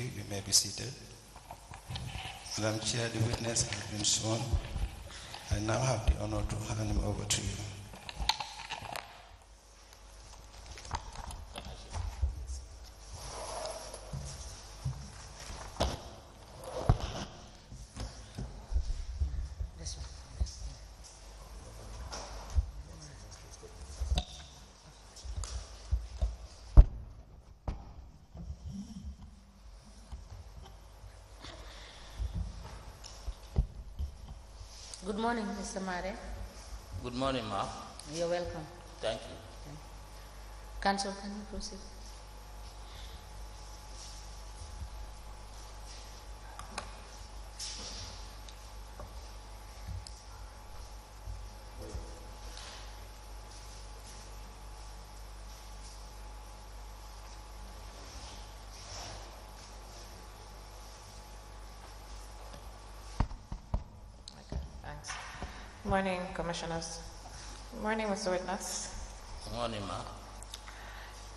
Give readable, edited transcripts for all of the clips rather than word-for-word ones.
you. You may be seated. Madam Chair, the witness has been sworn. I now have the honor to hand him over to you. Good morning, Mr. Mare. Good morning, ma'am. You're welcome. Thank you. Counsel, can you proceed? Good morning, Commissioners. Good morning, Mr. Witness. Good morning, ma'am.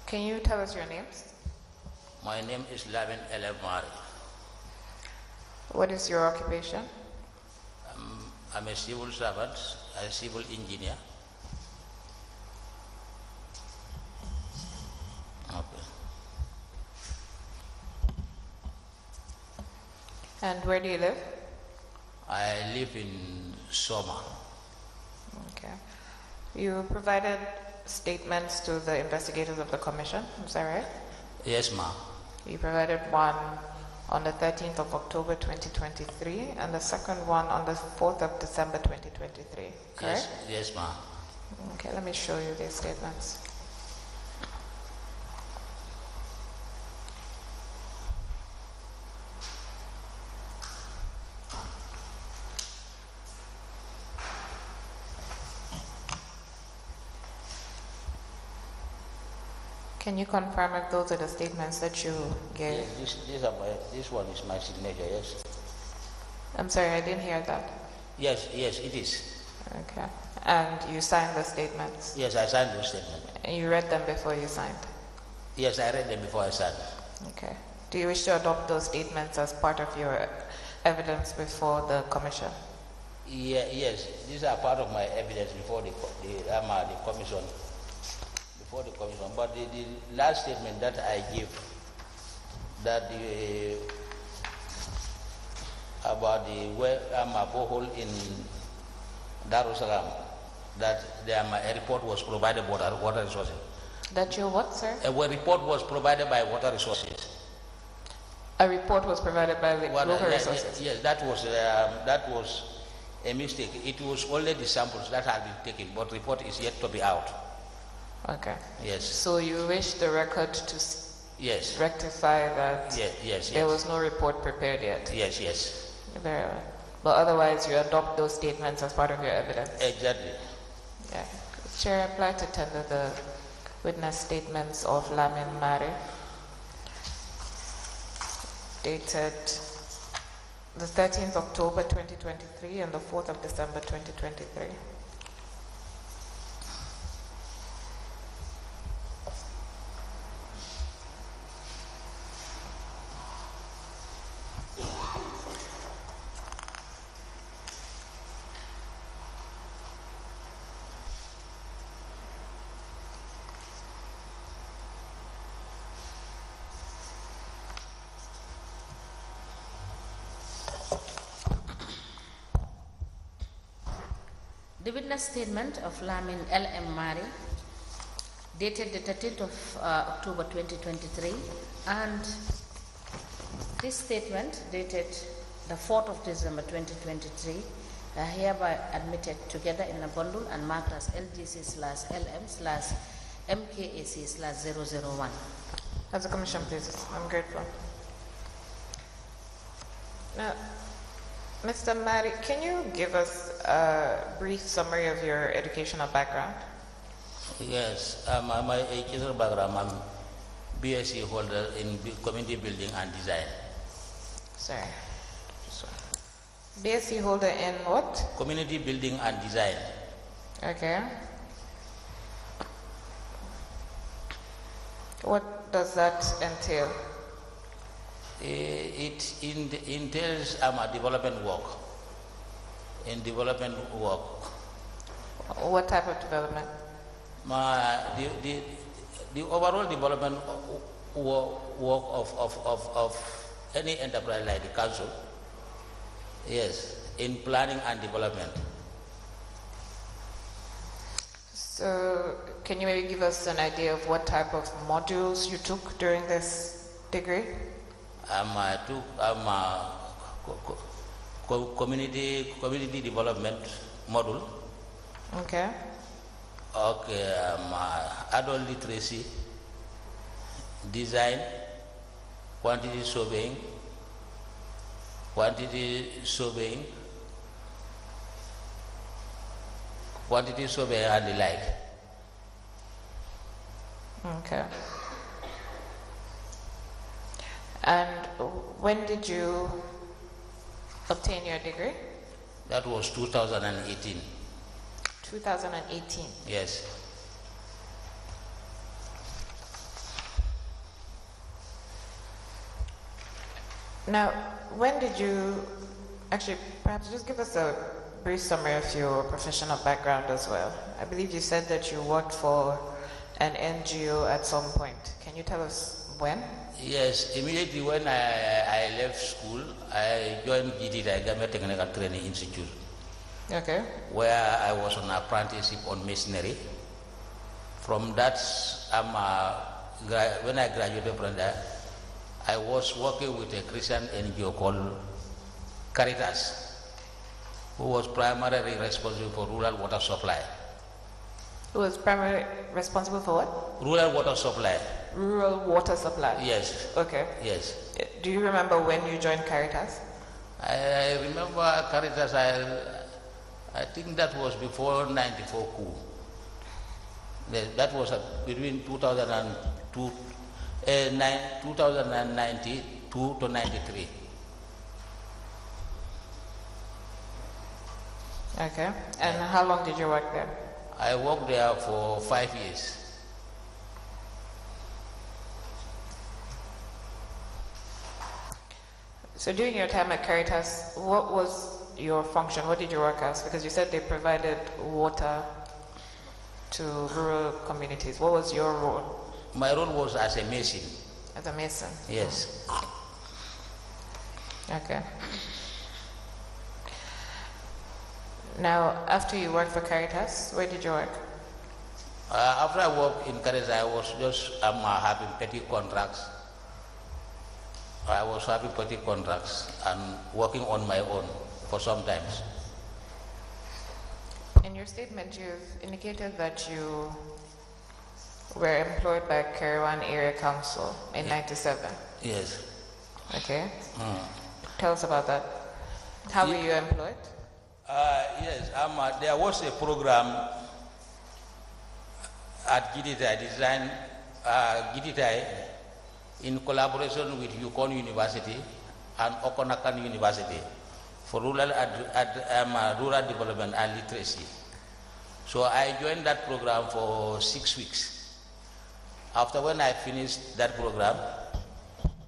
Can you tell us your names? My name is Lavin Mari. What is your occupation? I'm a civil servant, a civil engineer. Okay. And where do you live? I live in Soma. Okay. You provided statements to the investigators of the commission, is that right? Yes, ma'am. You provided one on the 13th of October 2023 and the second one on the 4th of December 2023, correct? Yes, ma'am. Okay, let me show you these statements. Can you confirm if those are the statements that you gave? Yes, this one is my signature, yes. I'm sorry, I didn't hear that. Yes, it is. Okay. And you signed the statements? Yes, I signed those statements. And you read them before you signed? Yes, I read them before I signed. Okay. Do you wish to adopt those statements as part of your evidence before the commission? Yes, these are part of my evidence before the commission. Before the commission, but the last statement that I give, that about the borehole in Darussalam, that a report was provided by water resources. That your what, sir? A report was provided by water resources. A report was provided by water resources? Yes, that was a mistake. It was only the samples that had been taken, but report is yet to be out. Okay. Yes. So you wish the record to rectify that there was no report prepared yet? Yes. Very well. But otherwise you adopt those statements as part of your evidence? Exactly. Yeah. Chair, I apply to tender the witness statements of Lamin Mare, dated the 13th October 2023 and the 4th of December 2023. The witness statement of Lamin L.M. Mari, dated the 13th of October 2023, and this statement, dated the 4th of December 2023, are hereby admitted together in a bundle and marked as LGC/LM/MKAC/001. As a commission, please. I'm grateful. Now, Mr. Mari, can you give us a brief summary of your educational background? Yes, my educational background, I'm BSc holder in community building and design. Sorry. BSc holder in what? Community building and design. Okay. What does that entail? entails development work. In development work. What type of development? The overall development work of any enterprise like the council, yes, in planning and development. So, can you maybe give us an idea of what type of modules you took during this degree? I took community development module. Okay. Okay, adult literacy, design, quantity surveying, and the like. Okay. And when did you obtain your degree? That was 2018. 2018? Yes. Now, when did you, actually, perhaps just give us a brief summary of your professional background as well. I believe you said that you worked for an NGO at some point. Can you tell us when? Yes, immediately when I left school, I joined GTI, Gambia Technical Training Institute. Okay. Where I was on apprenticeship on masonry. From that, when I graduated from there, I was working with a Christian NGO called Caritas, who was primarily responsible for rural water supply. Who was primarily responsible for what? Rural water supply. Rural water supply? Yes. Okay. Yes. Do you remember when you joined Caritas? I remember Caritas, I think that was before 94 coup. That was between 2002, 2092 to 93. Okay. And how long did you work there? I worked there for 5 years. So during your time at Caritas, what was your function? What did you work as? Because you said they provided water to rural communities. What was your role? My role was as a mason. As a mason? Yes. Okay. Now, after you worked for Caritas, where did you work? After I worked in Caritas, I was just having petty contracts. I was having petty contracts and working on my own for some times. In your statement, you've indicated that you were employed by Karawan Area Council in '97. Yes. Okay. Tell us about that. How were you employed? Yes, there was a program at GDTI, designed GDTI in collaboration with Yukon University and Okonakan University for rural development and literacy. So I joined that program for 6 weeks. After when I finished that program,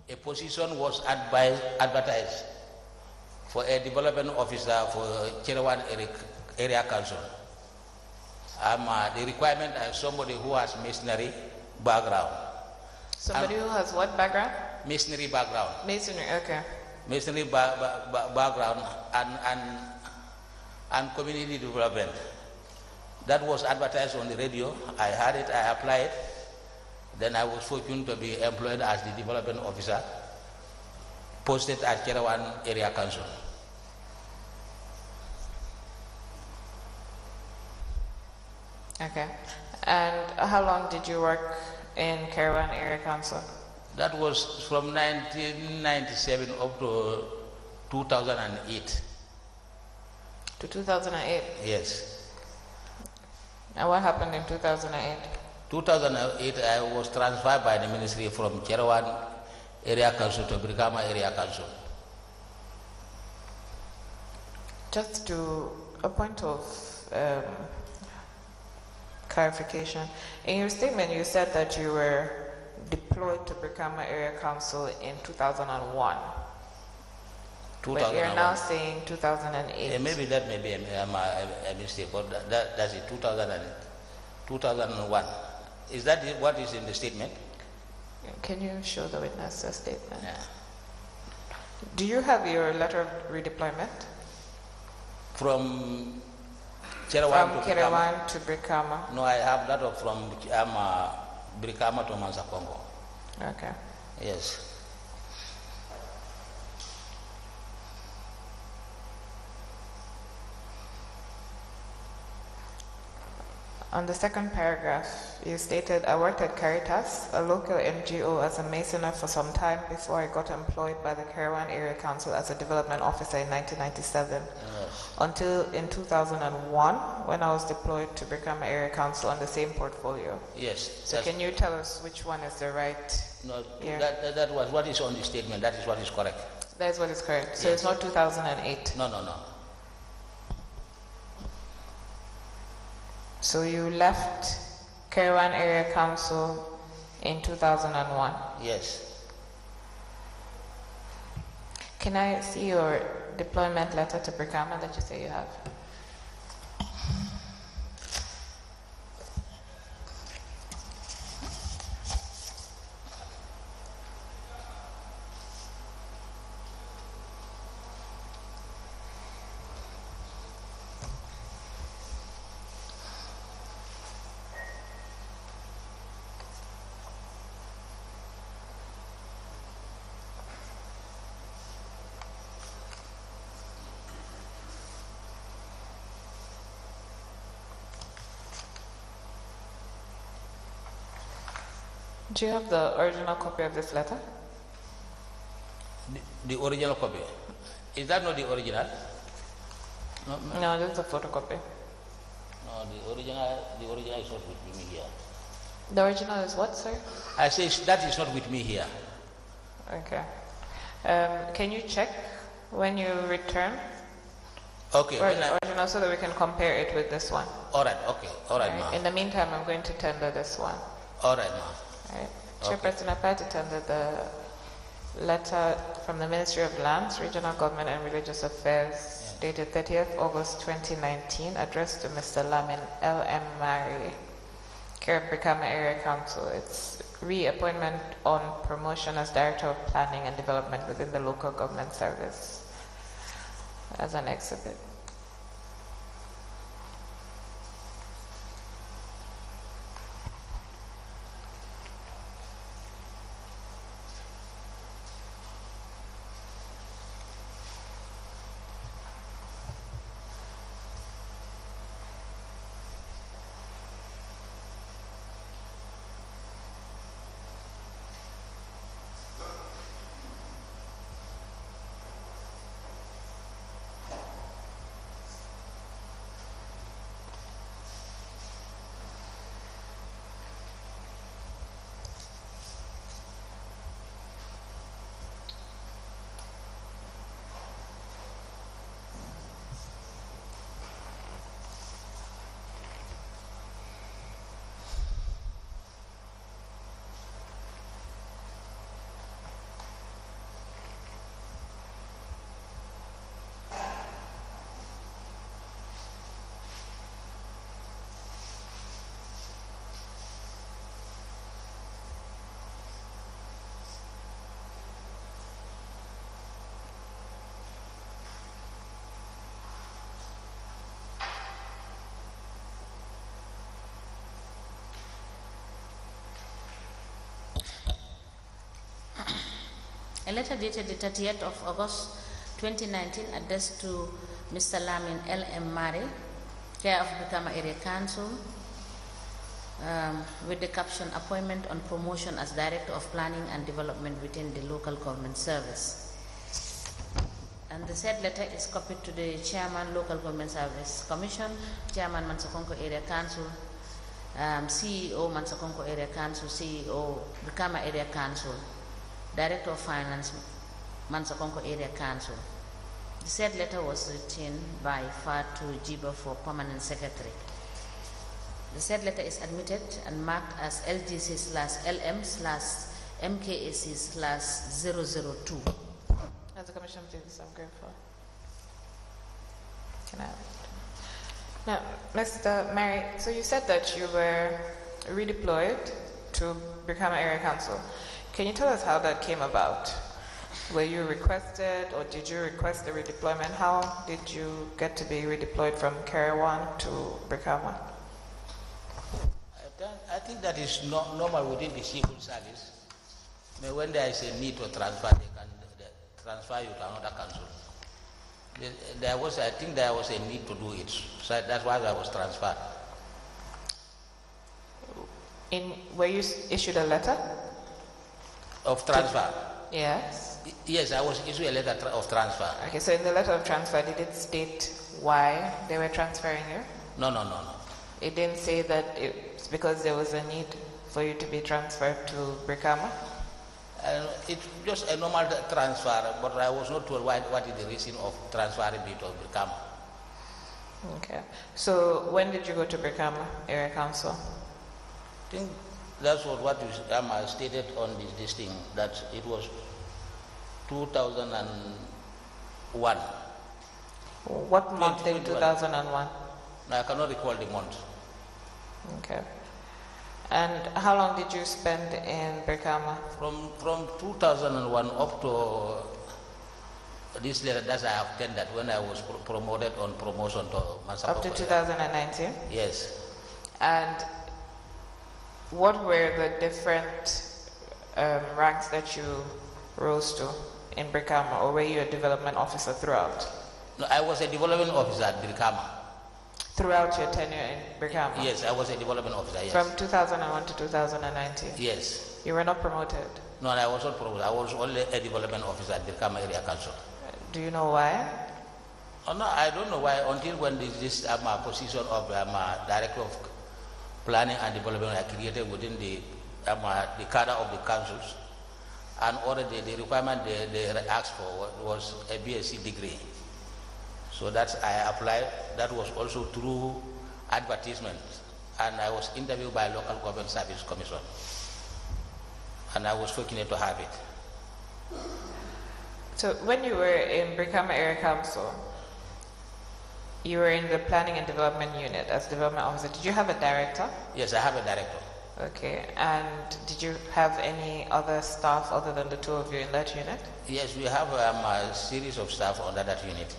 a position was advertised for a development officer for Cherawan Area Council. The requirement is somebody who has masonry background. Somebody who has what background? Masonry background. Masonry, okay. Masonry background and community development. That was advertised on the radio. I had it, I applied. Then I was fortunate to be employed as the development officer, posted at Cherawan Area Council. Okay. And how long did you work in Karawan Area Council? That was from 1997 up to 2008. To 2008? Yes. And what happened in 2008? 2008, I was transferred by the ministry from Cherawan Area Council to Brikama Area Council. Just to a point of clarification. In your statement, you said that you were deployed to Brikama Area Council in 2001. But you're now saying 2008. Maybe that may be a mistake, but that's it, 2001. Is that what is in the statement? Can you show the witness the statement? Yeah. Do you have your letter of redeployment? From Kerewan to Brikama? No, I have that from Brikama to Mansakongo. Okay. Yes. On the second paragraph, you stated, I worked at Caritas, a local NGO, as a masoner for some time before I got employed by the Kerewan Area Council as a development officer in 1997. Yes. Until in 2001, when I was deployed to Brikama Area Council on the same portfolio. Yes. So can you tell us which one is the right? No, year? that was what is on the statement. That is what is correct. That is what is correct. So Yes. it's not 2008. No. So you left Kerewan Area Council in 2001. Yes. Can I see your deployment letter to Brikama that you say you have? Do you have the original copy of this letter? The original copy. Is that not the original? No, this is a photocopy. No, the original is not with me here. The original is what, sir? I say that is not with me here. Okay. Can you check when you return? Okay. For the original so that we can compare it with this one. All right, okay. All right, ma'am. In the meantime, I'm going to tender this one. All right, ma'am. Right. Okay. Chairperson, I apply to tender the letter from the Ministry of Lands, Regional Government and Religious Affairs, dated 30th August 2019, addressed to Mr. Lamin L.M. Mari, Care of Brikama Area Council. It's reappointment on promotion as Director of Planning and Development within the Local Government Service as an exhibit. A letter dated the 30th of August 2019 addressed to Mr. Lamin L.M. Mari, Chair of Brikama Area Council, with the caption, Appointment on Promotion as Director of Planning and Development within the Local Government Service. And the said letter is copied to the Chairman, Local Government Service Commission, Chairman Mansakonko Area Council, CEO Mansakonko Area Council, CEO Brikama Area Council, Director of Finance, Mansakonko Area Council. The said letter was written by Fatu Jiba for Permanent Secretary. The said letter is admitted and marked as LGC/LM/MKAC/002. As As a commission, please, I'm grateful. Can I have it? Now, Mr. Mary, so you said that you were redeployed to become an area council. Can you tell us how that came about? Were you requested, or did you request a redeployment? How did you get to be redeployed from Karawan to Brikama? I think that is normal within the civil service. I mean, when there is a need to transfer, they can transfer you to another council. I think there was a need to do it, so that's why I was transferred. Were you issued a letter of transfer? Yes. Yes, I was issued a letter of transfer. Okay, so in the letter of transfer, did it state why they were transferring you? No. It didn't say that it's because there was a need for you to be transferred to Brikama? It's just a normal transfer, but I was not told what is the reason of transferring me to Brikama. Okay. So when did you go to Brikama Area Council? I think that's what you stated on this thing, that it was 2001. What month in 2001? No, I cannot recall the month. Okay. And how long did you spend in Brikama? From 2001 up to this letter that I have tendered when I was promoted on promotion to Master. Up to 2019? Yes. And what were the different ranks that you rose to in Brikama, or were you a development officer throughout? No, I was a development officer at Brikama. Throughout your tenure in Brikama? Yes, I was a development officer, yes. From 2001 to 2019? Yes. You were not promoted? No, I was not promoted. I was only a development officer at Brikama Area Council. Do you know why? Oh, no, I don't know why, until when this position of Director of Planning and Development I created within the cadre of the councils. And already the requirement they asked for was a BSc degree. So that's I applied. That was also through advertisement, and I was interviewed by Local Government Service Commission, and I was fortunate to have it. So when you were in Brikama Area Council, you were in the Planning and Development Unit as Development Officer. Did you have a director? Yes, I have a director. Okay, and did you have any other staff other than the two of you in that unit? Yes, we have a series of staff under that unit.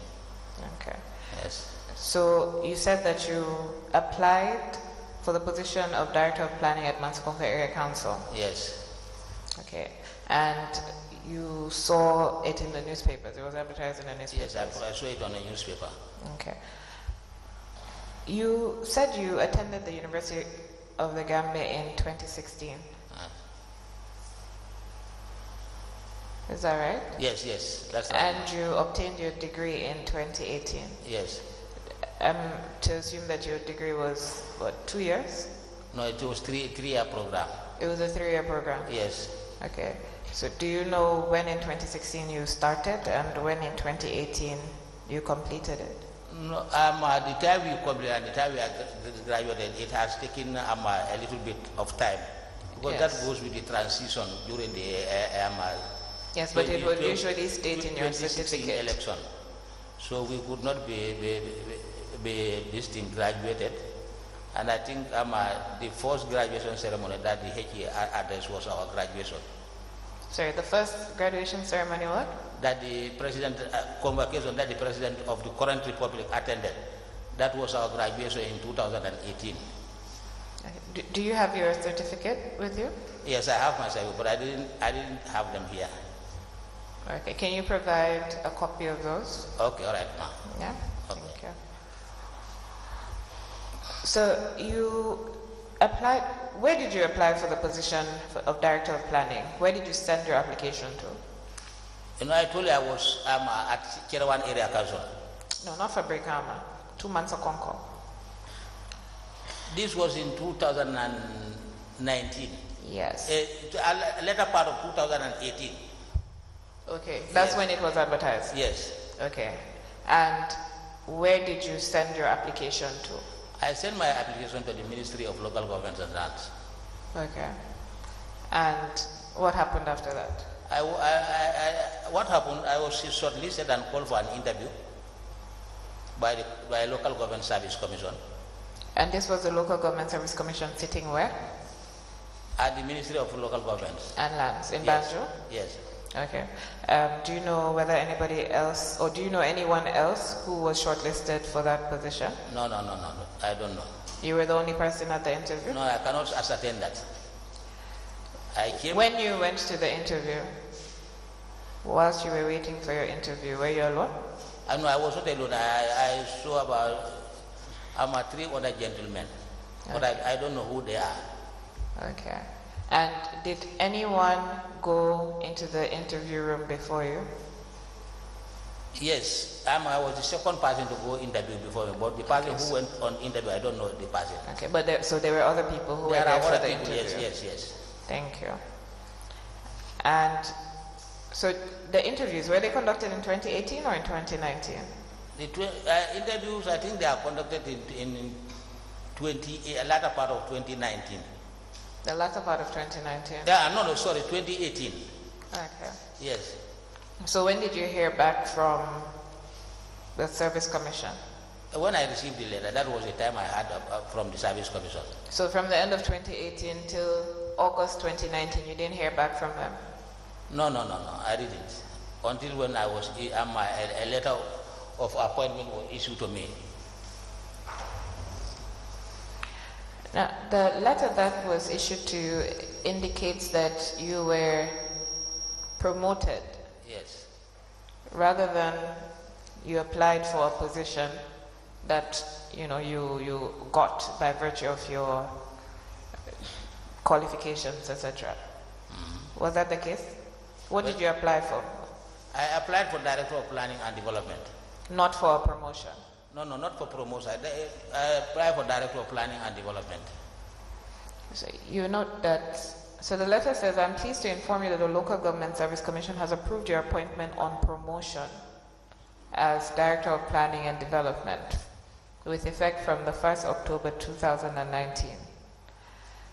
Okay. Yes. So you said that you applied for the position of Director of Planning at Mansakonka Area Council? Yes. Okay, and you saw it in the newspapers, it was advertised in the newspapers? Yes, I saw it on the newspaper. Okay. You said you attended the University of the Gambia in 2016. Is that right? Yes, that's right. And you obtained your degree in 2018? Yes. To assume that your degree was, what, 2 years? No, it was three-year program. It was a 3-year program? Yes. Okay. So do you know when in 2016 you started and when in 2018 you completed it? No, the time we completed and the time we graduated, it has taken a little bit of time. Because Yes. that goes with the transition during the Yes, but it would usually state in your 2016 certificate. election. So we could not be this thing graduated. And I think the first graduation ceremony that the HE address was our graduation. Sorry, the first graduation ceremony what? That the president, convocation that the president of the current republic attended. That was our graduation in 2018. Okay. Do you have your certificate with you? Yes, I have my certificate, but I didn't have them here. Okay, can you provide a copy of those? Okay, all right, ma. Yeah? Okay. Thank you. So you applied, where did you apply for the position of Director of Planning? Where did you send your application to? You know, I told you I was at Kirawan Area Council. No, not for Brikama. 2 months of Concord. This was in 2019. Yes. A later part of 2018. Okay, that's Yes. when it was advertised? Yes. Okay. And where did you send your application to? I sent my application to the Ministry of Local Government and Lands. Okay. And what happened after that? what happened, I was shortlisted and called for an interview by Local Government Service Commission. And this was the Local Government Service Commission sitting where? At the Ministry of Local Government. And Lands, in Yes. Banjul? Yes. Okay. Do you know whether anybody else, or do you know anyone else who was shortlisted for that position? No, I don't know. You were the only person at the interview? No, I cannot ascertain that. I came. When you went to the interview, whilst you were waiting for your interview, were you alone? No, I was not alone. I saw about 3 other gentlemen, but Okay. I don't know who they are. Okay. And did anyone go into the interview room before you? Yes, I was the second person to go interview before me, but the person who went on interview, I don't know the person. Okay, but so there were other people who were There there are for other the people, interview? yes. Thank you. And so the interviews, were they conducted in 2018 or in 2019? The interviews, I think they are conducted in latter part of 2019. The latter part of 2019? Yeah, no, sorry, 2018. Okay. Yes. So when did you hear back from the Service Commission? When I received the letter, that was the time I had from the Service Commission. So from the end of 2018 till August 2019, you didn't hear back from them? No, I didn't. Until when I was, a letter of appointment was issued to me. Now, the letter that was issued to you indicates that you were promoted. Yes. Rather than you applied for a position that you got by virtue of your qualifications, etc. Was that the case? What did you apply for? I applied for Director of Planning and Development. Not for a promotion? No, not for promotion. I applied for Director of Planning and Development. So you note that, so the letter says, I'm pleased to inform you that the Local Government Service Commission has approved your appointment on promotion as Director of Planning and Development with effect from the 1st October 2019.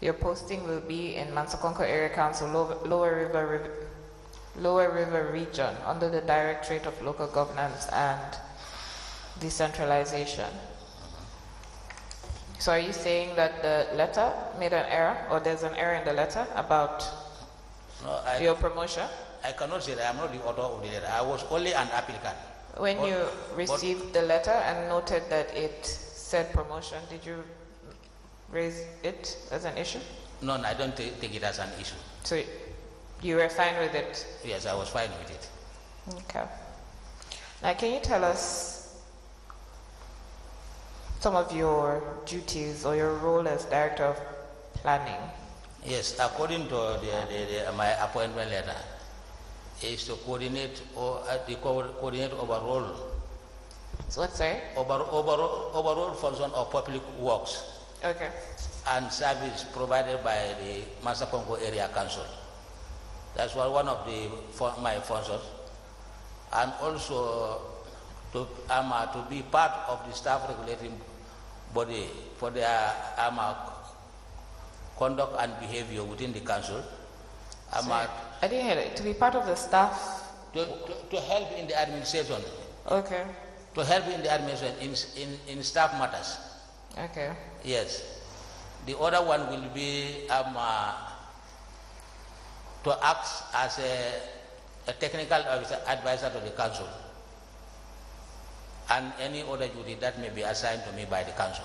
Your posting will be in Mansakonko Area Council, Lower River Region, under the Directorate of Local Governance and Decentralization. So are you saying that the letter made an error, or there's an error in the letter about your promotion? I cannot say that. I'm not the author of the letter. I was only an applicant. When you received the letter and noted that it said promotion, did you raise it as an issue? No, I don't take it as an issue. So you were fine with it? Yes, I was fine with it. Okay. Now, can you tell us some of your duties or your role as Director of Planning? Yes, according to my appointment letter, is to coordinate overall. So what's that? Overall function of public works. Okay. And service provided by the Mansakonko Area Council. That's one of my functions. And also to be part of the staff regulating body for their conduct and behavior within the council. I didn't hear it. To be part of the staff? To help in the administration. Okay. To help in the administration in staff matters. Okay. Yes. The other one will be to act as a technical advisor to the council and any other duty that may be assigned to me by the council.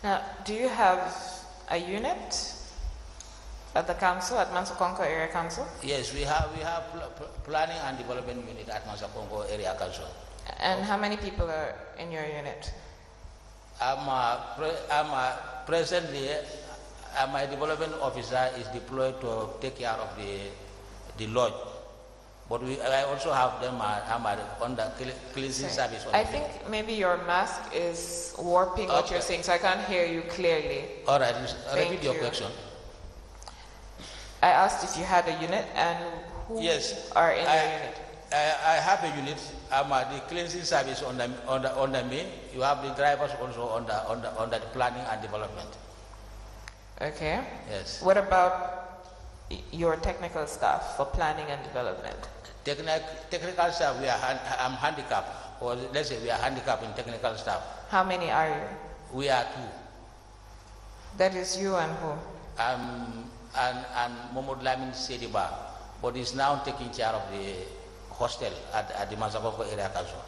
Now, do you have a unit at the council, at Mansakonko Area Council? Yes, we have planning and development unit at Mansakonko Area Council. And how many people are in your unit? Presently, my development officer is deployed to take care of the lodge. But I also have them on the cleansing service. I think maybe your mask is warping what you're saying, so I can't hear you clearly. All right, repeat your question. I asked if you had a unit and who are in your unit. I have a unit. The cleansing service under me. You have the drivers also under the planning and development. Okay. Yes. What about your technical staff for planning and development? Technical staff, I'm handicapped, or let's say we are handicapped in technical staff. How many are you? We are 2. That is you and who? And Mohamed Lamin Sediba, but he's now taking care of the hostel at the Mazakongo area council.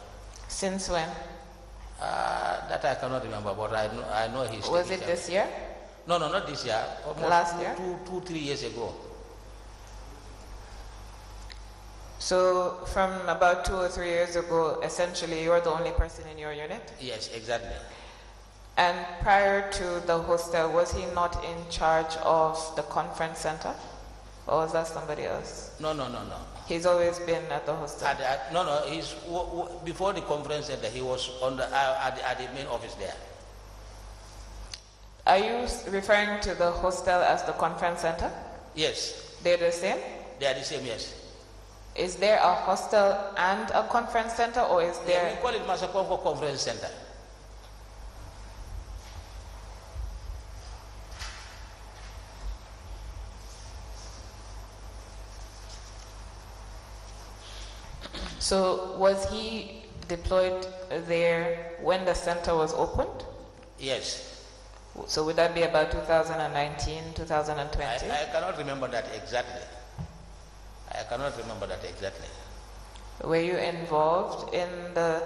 Since when? That I cannot remember, but I know he's. Was it this year? No, not this year. Almost last year? 3 years ago. So from about 2 or 3 years ago, essentially you're the only person in your unit? Yes, exactly. And prior to the hostel, was he not in charge of the conference center? Or was that somebody else? No. He's always been at the hostel? No, he's, before the conference center, he was on at the main office there. Are you referring to the hostel as the conference center? Yes. They're the same? They are the same, yes. Is there a hostel and a conference center, or is there... Yeah, we call it Masakongo Conference Center. So was he deployed there when the center was opened? Yes. So would that be about 2019, 2020? I cannot remember that exactly. Were you involved in the,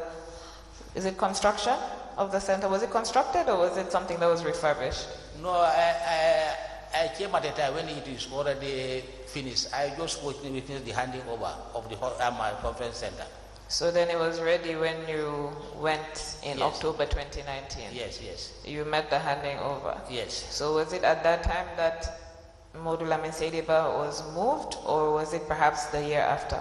is it construction of the center? Was it constructed or was it something that was refurbished? No, I came at a time when it is already finished. I just witnessed the handing over of the conference center. So then it was ready when you went in October 2019? Yes. You met the handing over? Yes. So was it at that time that Modula Mesediba was moved, or was it perhaps the year after?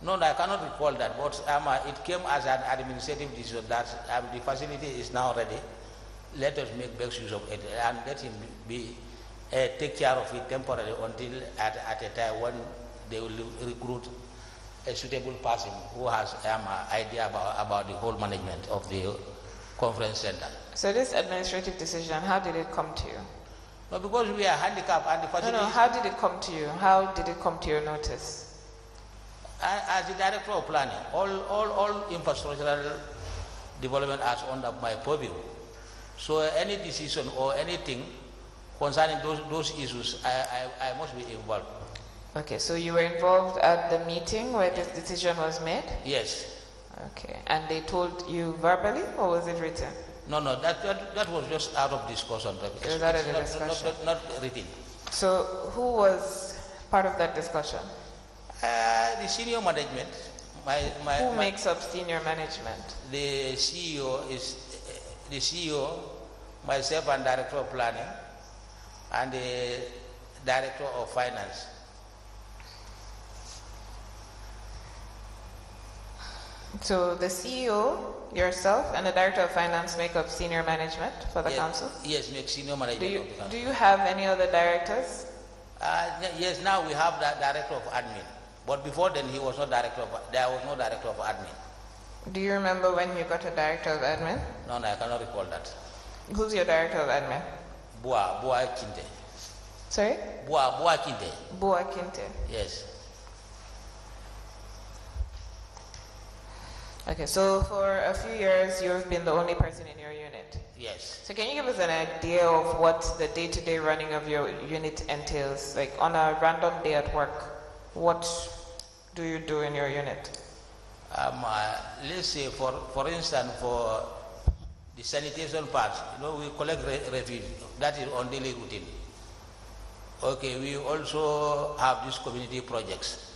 No, I cannot recall that, but it came as an administrative decision that the facility is now ready. Let us make best use of it and let him take care of it temporarily until at a time when they will recruit a suitable person who has idea about the whole management of the conference center. So this administrative decision, how did it come to you? No, because we are handicapped and the facility... No, how did it come to you? How did it come to your notice? As the director of planning, all infrastructural development is under my purview. So any decision or anything concerning those issues, I must be involved. Okay, so you were involved at the meeting where this decision was made? Yes. Okay, and they told you verbally or was it written? No, that was just out of discussion. It was out of the discussion? Not written. So who was part of that discussion? The senior management. Who makes up senior management? The CEO is the CEO, myself and director of planning, and the director of finance. So the CEO, yourself, and the director of finance make up senior management for the council? Yes, make senior management of the council. Do you have any other directors? Yes, now we have the director of admin. But before then, there was no director of admin. Do you remember when you got a director of admin? No, I cannot recall that. Who's your director of admin? Boa Kinte. Sorry? Boa Kinte. Boa Kinte. Yes. Okay, so for a few years, you've been the only person in your unit. Yes. So can you give us an idea of what the day-to-day running of your unit entails? Like on a random day at work, what do you do in your unit? Let's say, for instance, for the sanitation part, we collect refuse. That is on daily routine. Okay, we also have these community projects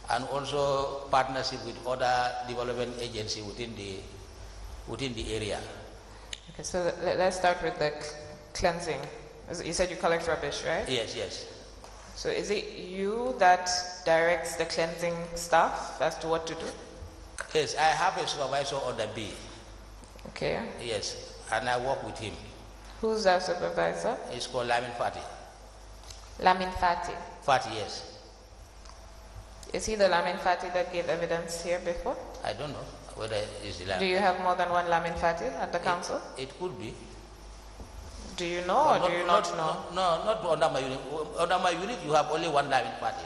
and also partnership with other development agencies within the area. Okay, so let's start with the cleansing. You said you collect rubbish, right? Yes. So is it you that directs the cleansing staff as to what to do? Yes, I have a supervisor on the B. Okay. Yes, and I work with him. Who's that supervisor? It's called Lamin Fati. Lamin Fati? Fati, yes. Is he the Lamin Fati that gave evidence here before? I don't know whether it's the Lamin. Do you have more than one Lamin Fati at the council? It could be. Do you know, or do you not know? No, not under my unit. Under my unit, you have only one lineman party.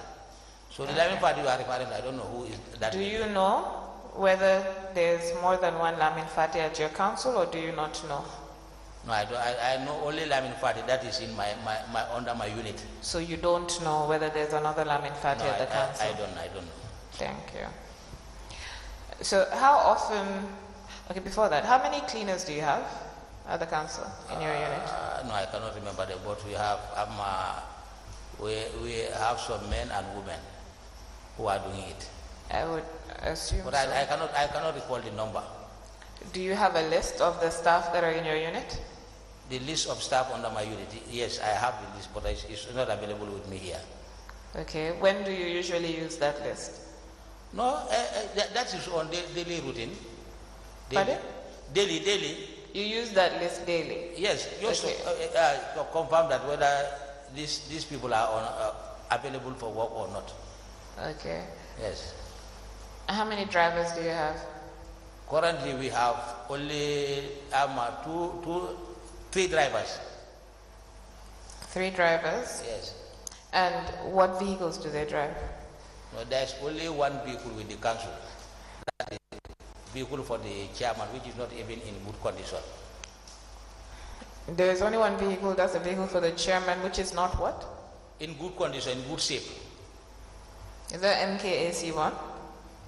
So the lineman party you are referring, I don't know who is that. Do you know whether there's more than one Lamin Fati at your council, or do you not know? No, I don't. I know only Lamin Fati that is in my under my unit. So you don't know whether there's another Lamin Fati at the council? I don't know. Thank you. So how often, okay, before that, how many cleaners do you have at the council in your unit? No, I cannot remember them, but we have we have some men and women who are doing it. I would assume but so. I cannot recall the number. Do you have a list of the staff that are in your unit? The list of staff under my unit, yes, I have the list, but it's not available with me here. Okay, when do you usually use that list? No, that is on daily routine. Pardon? Daily. You use that list daily? Yes, just okay. to confirm that whether these people are available for work or not. Okay. Yes. How many drivers do you have? Currently, we have only 3 drivers. 3 drivers? Yes. And what vehicles do they drive? No, there's only one vehicle with the council. That is vehicle for the chairman, which is not even in good condition. There's only one vehicle, that's a vehicle for the chairman, which is not what? In good condition, in good shape. Is that MKAC1?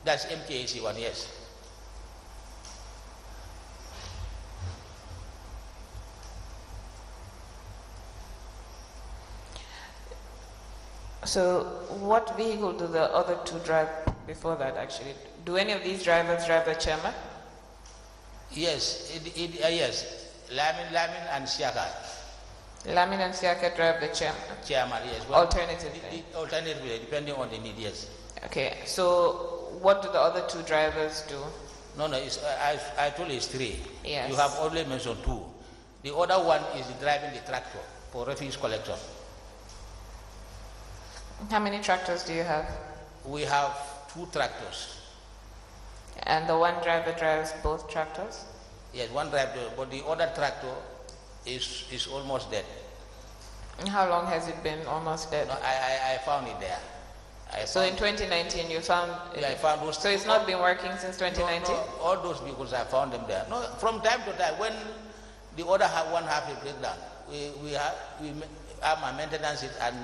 That's MKAC1, yes. So what vehicle do the other 2 drive before that actually? Do any of these drivers drive the chairman? Yes, yes. Lamin and Siaka. Lamin and Siaka drive the chairman? Chairman, yes. Well, alternatively? Alternatively, depending on the need, yes. Okay, so what do the other 2 drivers do? No, I told you it's 3. Yes. You have only mentioned 2. The other one is driving the tractor for refuse collection. How many tractors do you have? We have 2 tractors. And the one driver drives both tractors? Yes, one driver, but the other tractor is almost dead. And how long has it been almost dead? No, I found it there. So in 2019 you found it? Yeah, I found those. So it's not been working since 2019? No, all those vehicles, I found them there. No, from time to time, when the other one have a breakdown, we have my maintenance it and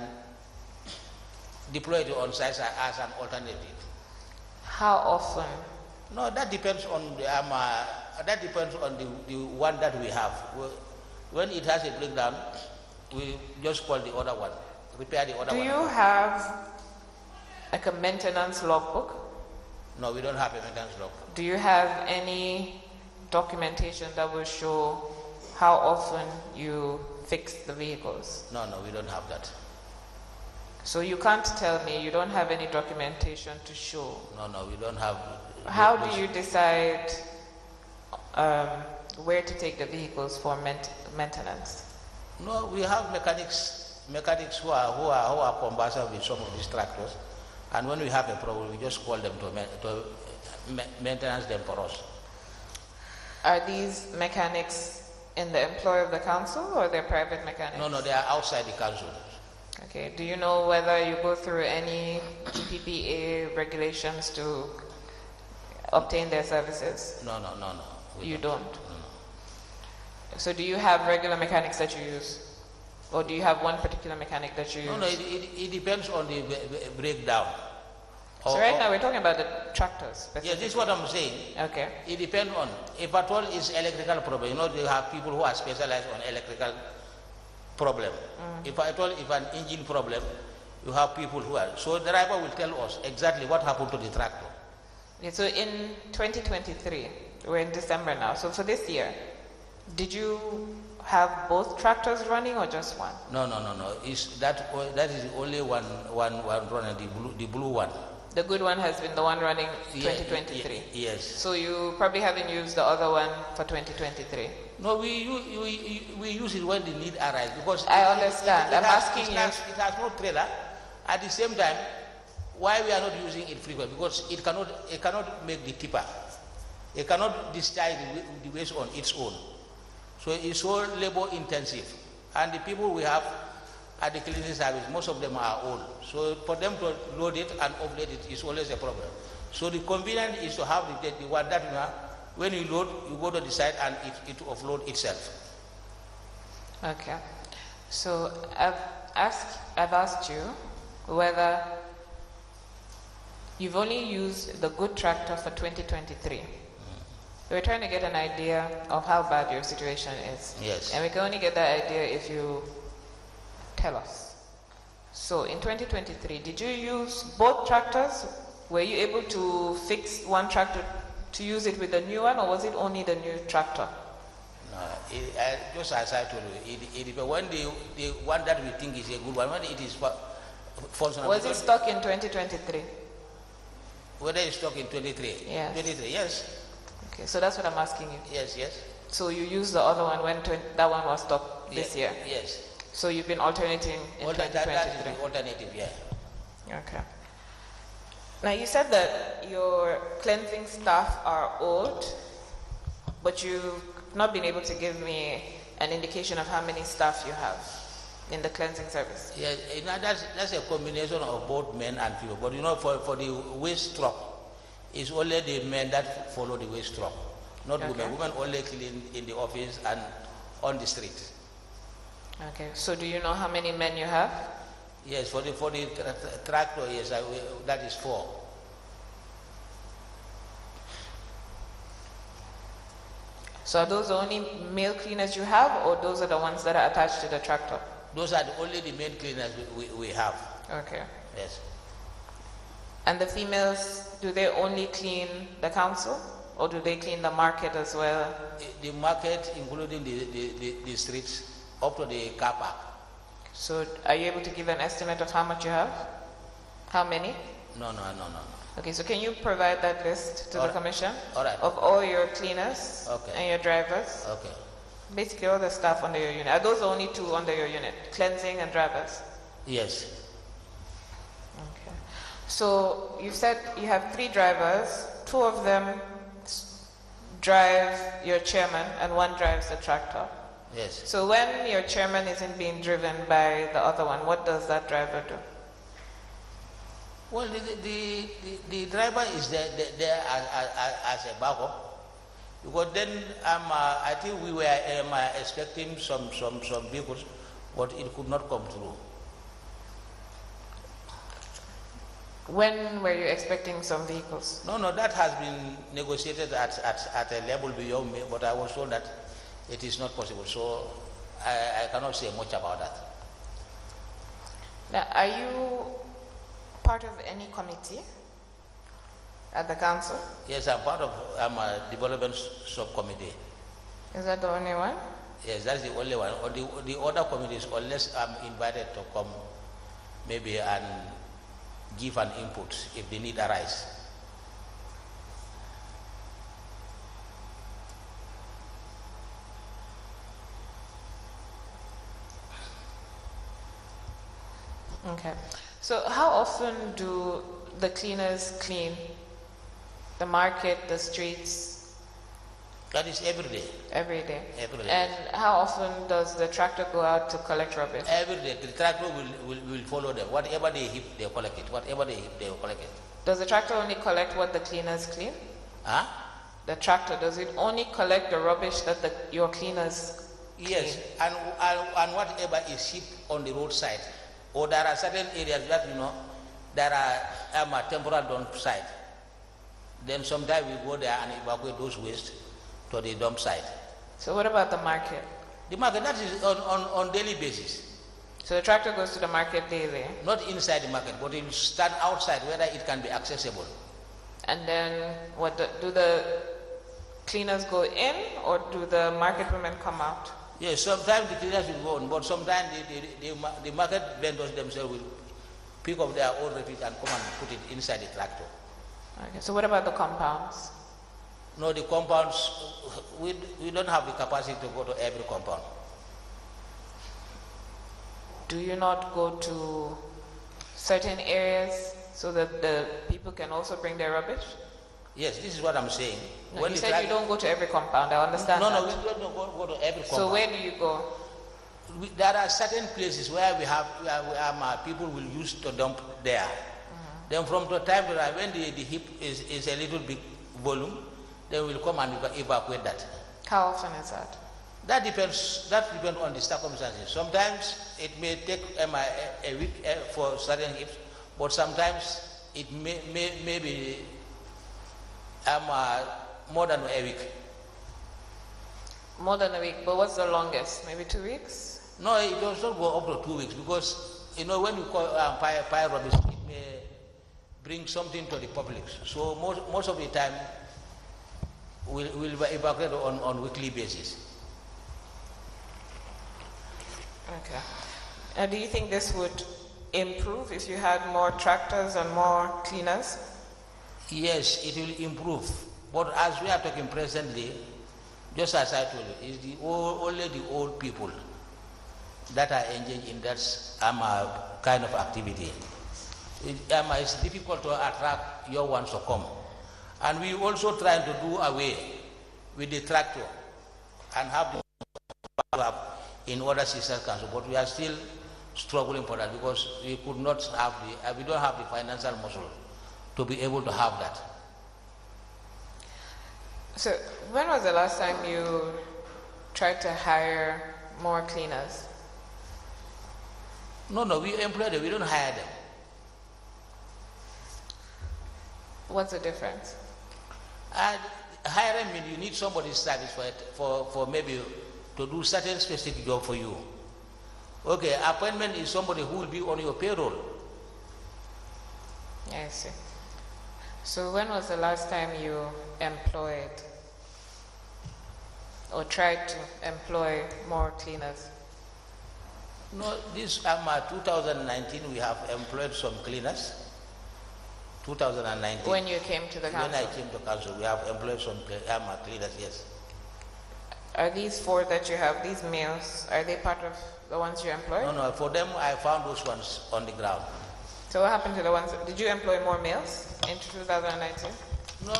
deploy it on site as an alternative. How often? No, that depends on the one that we have. When it has a breakdown, we just call the other one, repair the other one. Do you have like a maintenance logbook? No, we don't have a maintenance logbook. Do you have any documentation that will show how often you fix the vehicles? No, we don't have that. So you can't tell me you don't have any documentation to show? No, we don't have. How do you decide where to take the vehicles for maintenance? No, we have mechanics who are conversant with some of these tractors, and when we have a problem, we just call them to maintenance them for us. Are these mechanics in the employ of the council, or they're private mechanics? No, they are outside the council. Okay. Do you know whether you go through any PPA regulations to obtain their services? No. You don't? No. So do you have regular mechanics that you use? Or do you have one particular mechanic that you use? No, it depends on the breakdown. So right now we're talking about the tractors. Yeah, this is what I'm saying. Okay. It depends on, if at all it's electrical problem, you have people who are specialized on electrical problem. If at all, if an engine problem, you have people who are, so the driver will tell us exactly what happened to the tractor. Yeah, so in 2023, we're in December now, so for this year, did you have both tractors running or just one? No. That is only one running, the blue one. The good one has been the one running 2023? Yes. So you probably haven't used the other one for 2023? No, we use it when the need arises, because I understand. I'm asking you. It has no trailer. At the same time, why we are not using it frequently? Because it cannot make the tipper. It cannot discharge the waste on its own. So it's so labor intensive. And the people we have at the cleaning service, most of them are old. So for them to load it and offload it is always a problem. So the convenience is to have the one that you have. When you load, you go to the side and it offload itself. Okay. So I've asked you whether you've only used the good tractor for 2023. We're trying to get an idea of how bad your situation is. Yes. And we can only get that idea if you tell us. So in 2023, did you use both tractors? Were you able to fix one tractor to use it with the new one, or was it only the new tractor? No, just as I told you, when the one that we think is a good one, when it is functional. Was it stuck in 2023? Whether it's stuck in 23? Yes. 23, yes. Okay, so that's what I'm asking you. Yes, yes. So you used the other one when that one was stuck this year? Yes. So you've been alternating in 2023? That is the alternative, yeah. Okay. Now you said that your cleansing staff are old, but you've not been able to give me an indication of how many staff you have in the cleansing service. Yeah, that's a combination of both men and female. But for the waste truck, it's only the men that follow the waste truck, not women. Women only clean in the office and on the street. Okay. So do you know how many men you have? Yes, for the tractor, yes, that is 4. So are those the only male cleaners you have, or those are the ones that are attached to the tractor? Those are only the male cleaners we have. Okay. Yes. And the females, do they only clean the council, or do they clean the market as well? The market, including the streets, up to the car park. So are you able to give an estimate of how much you have? How many? No. Okay, so can you provide that list to the commission? All right. Of all your cleaners and your drivers? Okay. Basically all the staff under your unit. Are those the only 2 under your unit? Cleansing and drivers? Yes. Okay. So you said you have 3 drivers. 2 of them drive your chairman and 1 drives the tractor. Yes. So when your chairman isn't being driven by the other one, what does that driver do? Well, the driver is there as a backup, because then I think we were expecting some vehicles, but it could not come through. When were you expecting some vehicles? No, that has been negotiated at a level beyond me, but I was told that it is not possible, so I cannot say much about that. Now, are you part of any committee at the council? Yes, I'm part of a development subcommittee. Is that the only one? Yes, that's the only one. Or the other committees, unless I'm invited to come, maybe and give an input if the need arises. Okay. So how often do the cleaners clean the market, the streets? That is every day. Every day. Every day. And how often does the tractor go out to collect rubbish? Every day. The tractor will follow them. Whatever they heap, they collect it. Whatever they heap, they will collect it. Does the tractor only collect what the cleaners clean? Huh? The tractor, does it only collect the rubbish that your cleaners clean? Yes. And whatever is heaped on the roadside. Or there are certain areas that, there are temporal dump site. Then sometimes we go there and evacuate those waste to the dump site. So what about the market? The market, that is on daily basis. So the tractor goes to the market daily? Not inside the market, but it will stand outside whether it can be accessible. And then do the cleaners go in, or do the market women come out? Yes, sometimes the cleaners will go on, but sometimes the market vendors themselves will pick up their own refuse and come and put it inside the tractor. Okay, so what about the compounds? No, the compounds, we don't have the capacity to go to every compound. Do you not go to certain areas so that the people can also bring their rubbish? Yes, this is what I'm saying. No, you said you don't go to every compound, I understand that. No, we don't go to every compound. So where do you go? there are certain places where we have people will use to dump there. Then from the time to time, when the heap is a little big volume, they will come and evacuate that. How often is that? That depends on the circumstances. Sometimes it may take a week for certain heaps, but sometimes it may be more than a week. More than a week, but what's the longest? Maybe 2 weeks? No, it does not go up to 2 weeks because, you know, when you call fire rubbish, it may bring something to the public. So most of the time, we'll evacuate on weekly basis. Okay. And do you think this would improve if you had more tractors and more cleaners? Yes, it will improve. But as we are talking presently, just as I told you, it's only the old people that are engaged in that kind of activity. It's difficult to attract young ones to come. And we also trying to do away with the tractor and have the backup in other sister councils, but we are still struggling for that because we could not have we don't have the financial muscle to be able to have that. So when was the last time you tried to hire more cleaners? No, we employ them, we don't hire them. What's the difference? Hiring means you need somebody's service for maybe to do certain specific job for you. Okay, appointment is somebody who will be on your payroll. I see. So when was the last time you employed or tried to employ more cleaners? No, this 2019 we have employed some cleaners. 2019. When you came to the council? When I came to council, we have employed some cleaners, yes. Are these 4 that you have, these males, are they part of the ones you employed? No, for them I found those ones on the ground. So what happened to the ones, did you employ more males in 2019? No,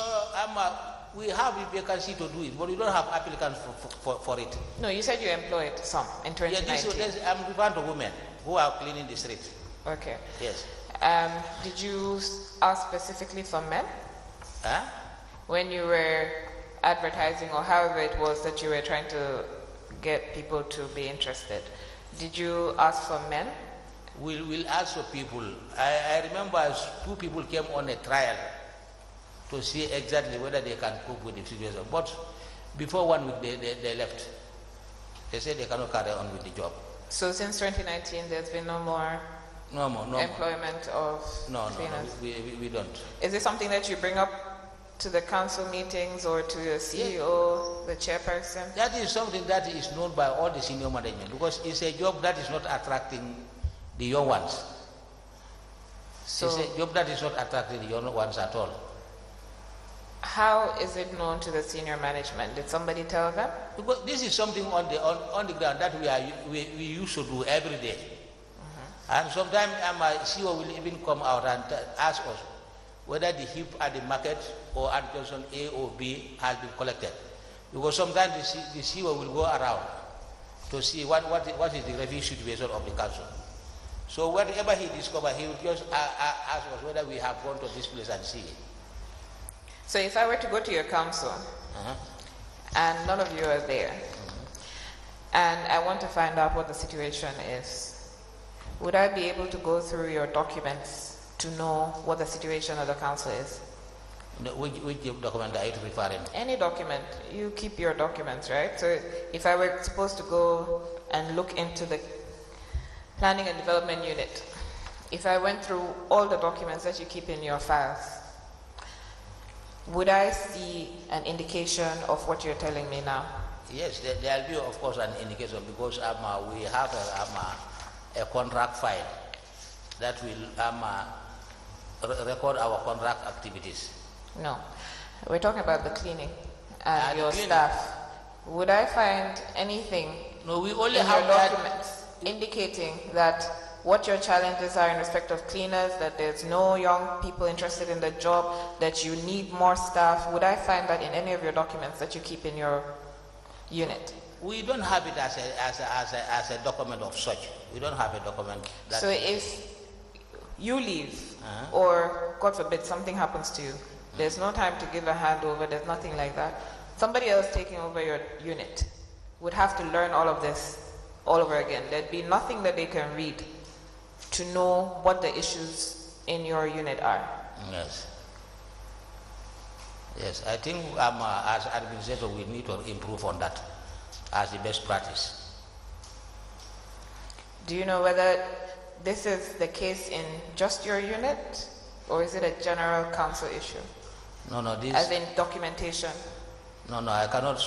we have the vacancy to do it, but we don't have applicants for it. No, you said you employed some in 2019. Yeah, I'm referring to women who are cleaning the streets. Okay. Yes. Did you ask specifically for men? Huh? When you were advertising or however it was that you were trying to get people to be interested, did you ask for men? We'll ask for people. I remember 2 people came on a trial to see exactly whether they can cope with the situation. But before 1 week, they left. They said they cannot carry on with the job. So since 2019, there's been no more employment of cleaners? No, we don't. Is this something that you bring up to the council meetings or to the CEO, the chairperson? That is something that is known by all the senior management because it's a job that is not attracting the young ones. So it's a job that is not attracting the young ones at all. How is it known to the senior management? Did somebody tell them? Because this is something on the ground that we used to do every day. And sometimes my CEO will even come out and ask us whether the heap at the market or at Johnson A or B has been collected. Because sometimes the CEO will go around to see what is the refuse situation of the council. So whatever he discovers, he will just ask us whether we have gone to this place and see it. So if I were to go to your council and none of you are there and I want to find out what the situation is, would I be able to go through your documents to know what the situation of the council is? Which document are you referring to? Any document. You keep your documents, right? So if I were supposed to go and look into the planning and development unit, if I went through all the documents that you keep in your files, would I see an indication of what you're telling me now? Yes, there will be, of course, an indication because we have a contract file that will record our contract activities. No, we're talking about the cleaning and your cleaning. staff. Would I find anything No, we only in have your documents indicating that what your challenges are in respect of cleaners, that there's no young people interested in the job, that you need more staff? Would I find that in any of your documents that you keep in your unit? We don't have it as a document of such. We don't have a document. That so if you leave, or God forbid something happens to you, there's no time to give a handover, there's nothing like that. Somebody else taking over your unit would have to learn all of this all over again. There'd be nothing that they can read to know what the issues in your unit are. Yes. Yes, I think as administrator we need to improve on that as the best practice. Do you know whether this is the case in just your unit, or is it a general council issue? No, this... As in documentation? No, I cannot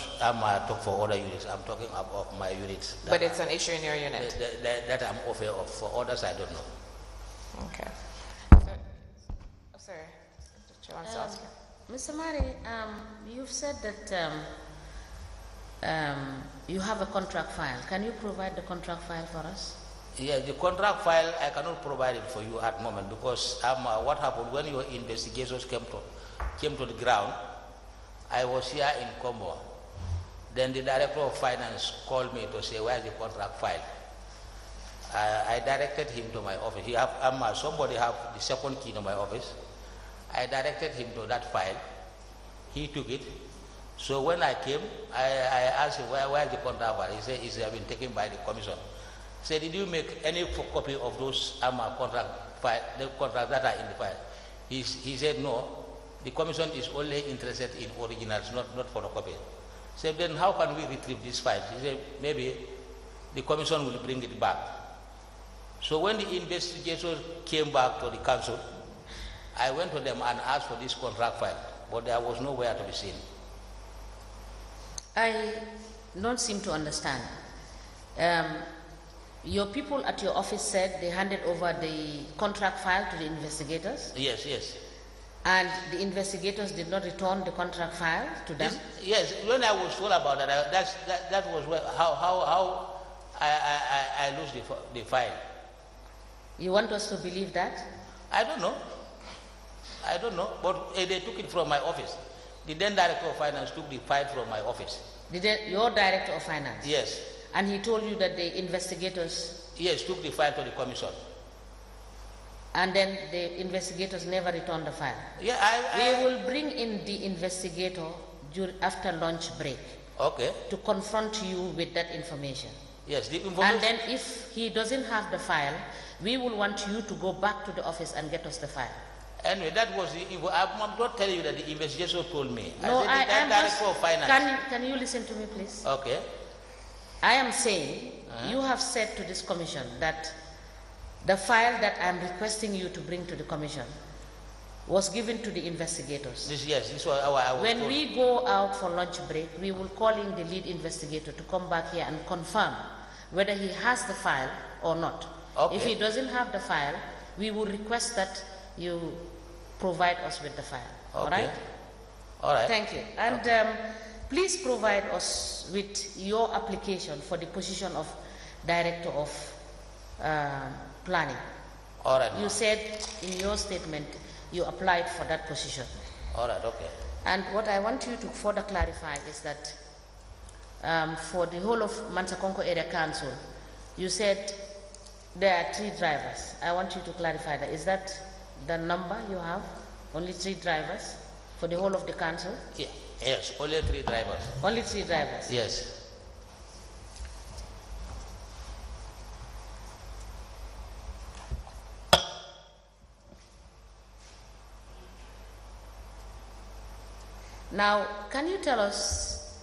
talk for other units. I'm talking about my units. But it's an issue in your unit? That I'm aware of. For others, I don't know. Okay. Sorry, did you want to ask you? Mr. Mari, you've said that you have a contract file. Can you provide the contract file for us? Yeah, the contract file, I cannot provide it for you at the moment because what happened when your investigations came to the ground, I was here in Combo. Then the director of finance called me to say, where's the contract file? I directed him to my office. Somebody have the second key to my office. I directed him to that file. He took it. So when I came, I asked him, where's the contract file? He said, it's been taken by the commission. I said, did you make any copy of those contract file, the contracts that are in the file? He said, no. The commission is only interested in originals, not photocopy. So then how can we retrieve this file? He said, maybe the commission will bring it back. So when the investigators came back to the council, I went to them and asked for this contract file, but there was nowhere to be seen. I don't seem to understand. Your people at your office said they handed over the contract file to the investigators? Yes. And the investigators did not return the contract file to them? Yes, when I was told about that, that was how I lose the file. You want us to believe that? I don't know, but they took it from my office. The then director of finance took the file from my office. Your director of finance? Yes. And he told you that the investigators... Yes, took the file to the commission. And then the investigators never returned the file? Yeah, we will bring in the investigator after lunch break. Okay. To confront you with that information. Yes, the information. And then if he doesn't have the file, we will want you to go back to the office and get us the file. Anyway, that was the info. I'm not telling you that the investigator told me. No, I am director of finance. Can you listen to me, please? Okay. I am saying, you have said to this commission that the file that I am requesting you to bring to the commission was given to the investigators. This was our when told. we go out for lunch break, we will call in the lead investigator to come back here and confirm whether he has the file or not. Okay. If he doesn't have the file, we will request that you provide us with the file. Okay. All right? All right. Thank you. And okay. Please provide us with your application for the position of Director of Planning. All right. You said in your statement you applied for that position. All right, okay. And what I want you to further clarify is that for the whole of Mansakonko Area Council, you said there are 3 drivers. I want you to clarify that. Is that the number you have? Only 3 drivers for the whole of the council? Yeah. Yes, only 3 drivers. Only 3 drivers? Yes. Now, can you tell us,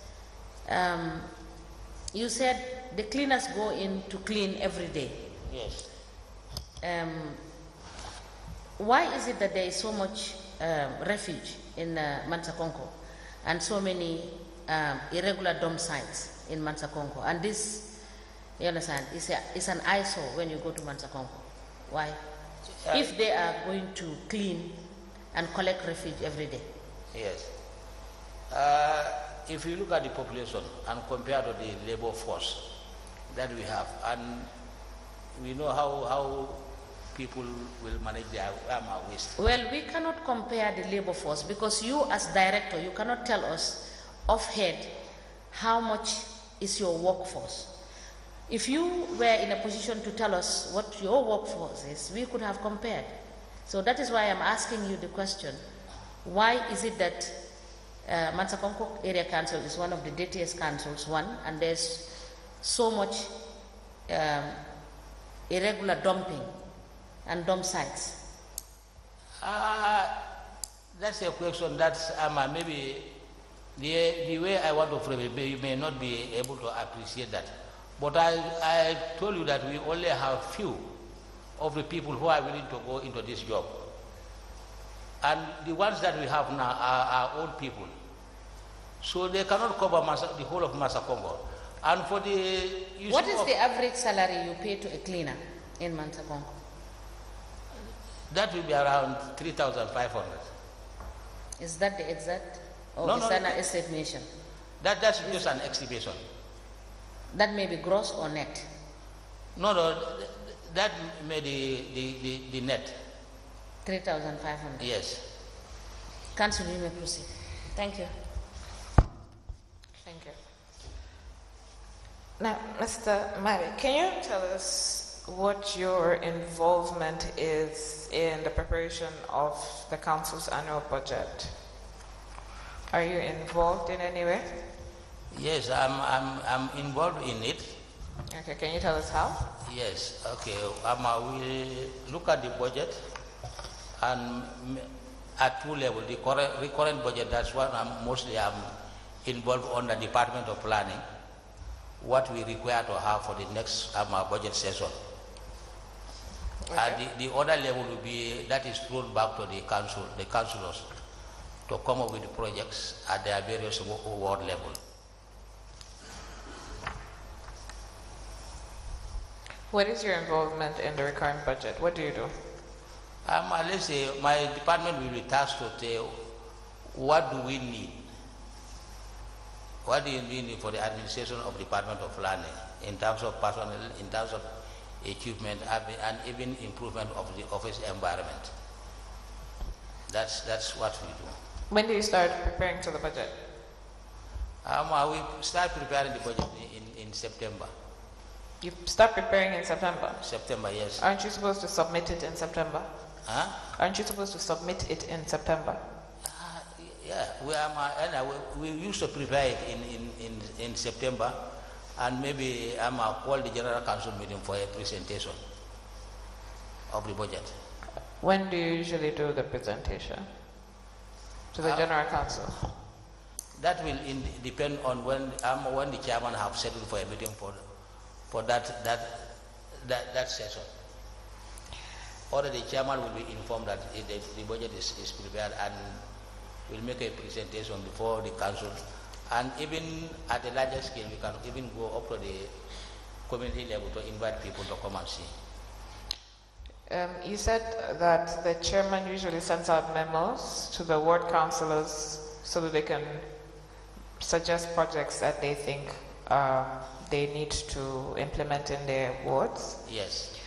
you said the cleaners go in to clean every day. Yes. Why is it that there is so much refuge in Mansakonko and so many irregular dump sites in Mansakonko? And this, you understand, is an eyesore when you go to Mansakonko. Why? If they are going to clean and collect refuge every day. Yes. If you look at the population and compare to the labor force that we have, and we know how people will manage their waste. Well, we cannot compare the labor force because you as director, you cannot tell us offhand how much is your workforce. If you were in a position to tell us what your workforce is, we could have compared. So that is why I'm asking you the question, why is it that Mansakonko Area Council is one of the dirtiest councils, and there's so much irregular dumping and dump sites? That's a question that's maybe the way I want to frame it, you may not be able to appreciate that. But I told you that we only have few of the people who are willing to go into this job. And the ones that we have now are old people. So they cannot cover the whole of Massa Congo. And for the... What is the average salary you pay to a cleaner in Massa Congo? That will be around 3,500. Is that the exact? Or No, is no, that an estimation? That's just an estimation. That may be gross or net? No, that may be the net. 3,500? Yes. Council, you may proceed. Thank you. Thank you. Now, Mr. Mari, can you tell us what your involvement is in the preparation of the council's annual budget? Are you involved in any way? Yes, I'm involved in it. Okay, can you tell us how? Yes, okay. We look at the budget and at two levels. The recurrent budget, that's what I'm involved on the Department of Planning, what we require to have for the next budget session. Okay. The other level will be, that is thrown back to the councillors to come up with the projects at their various ward level. What is your involvement in the recurrent budget? What do you do? Let's say my department will be tasked to tell what do we need. What do you need for the administration of Department of Planning in terms of personnel, in terms of equipment, and even improvement of the office environment. That's what we do. When do you start preparing for the budget? We start preparing the budget in September. You start preparing in September? September, yes. Aren't you supposed to submit it in September? Huh? Aren't you supposed to submit it in September? Yeah, we used to prepare it in September, and maybe call the General Council meeting for a presentation of the budget. When do you usually do the presentation to the General Council? That will depend on when the chairman have settled for a meeting for that session. Or the chairman will be informed that the budget is prepared and will make a presentation before the council. And even at a larger scale, we can even go up to the community level to invite people to come and see. You said that the chairman usually sends out memos to the ward councillors so that they can suggest projects that they think they need to implement in their wards. Yes.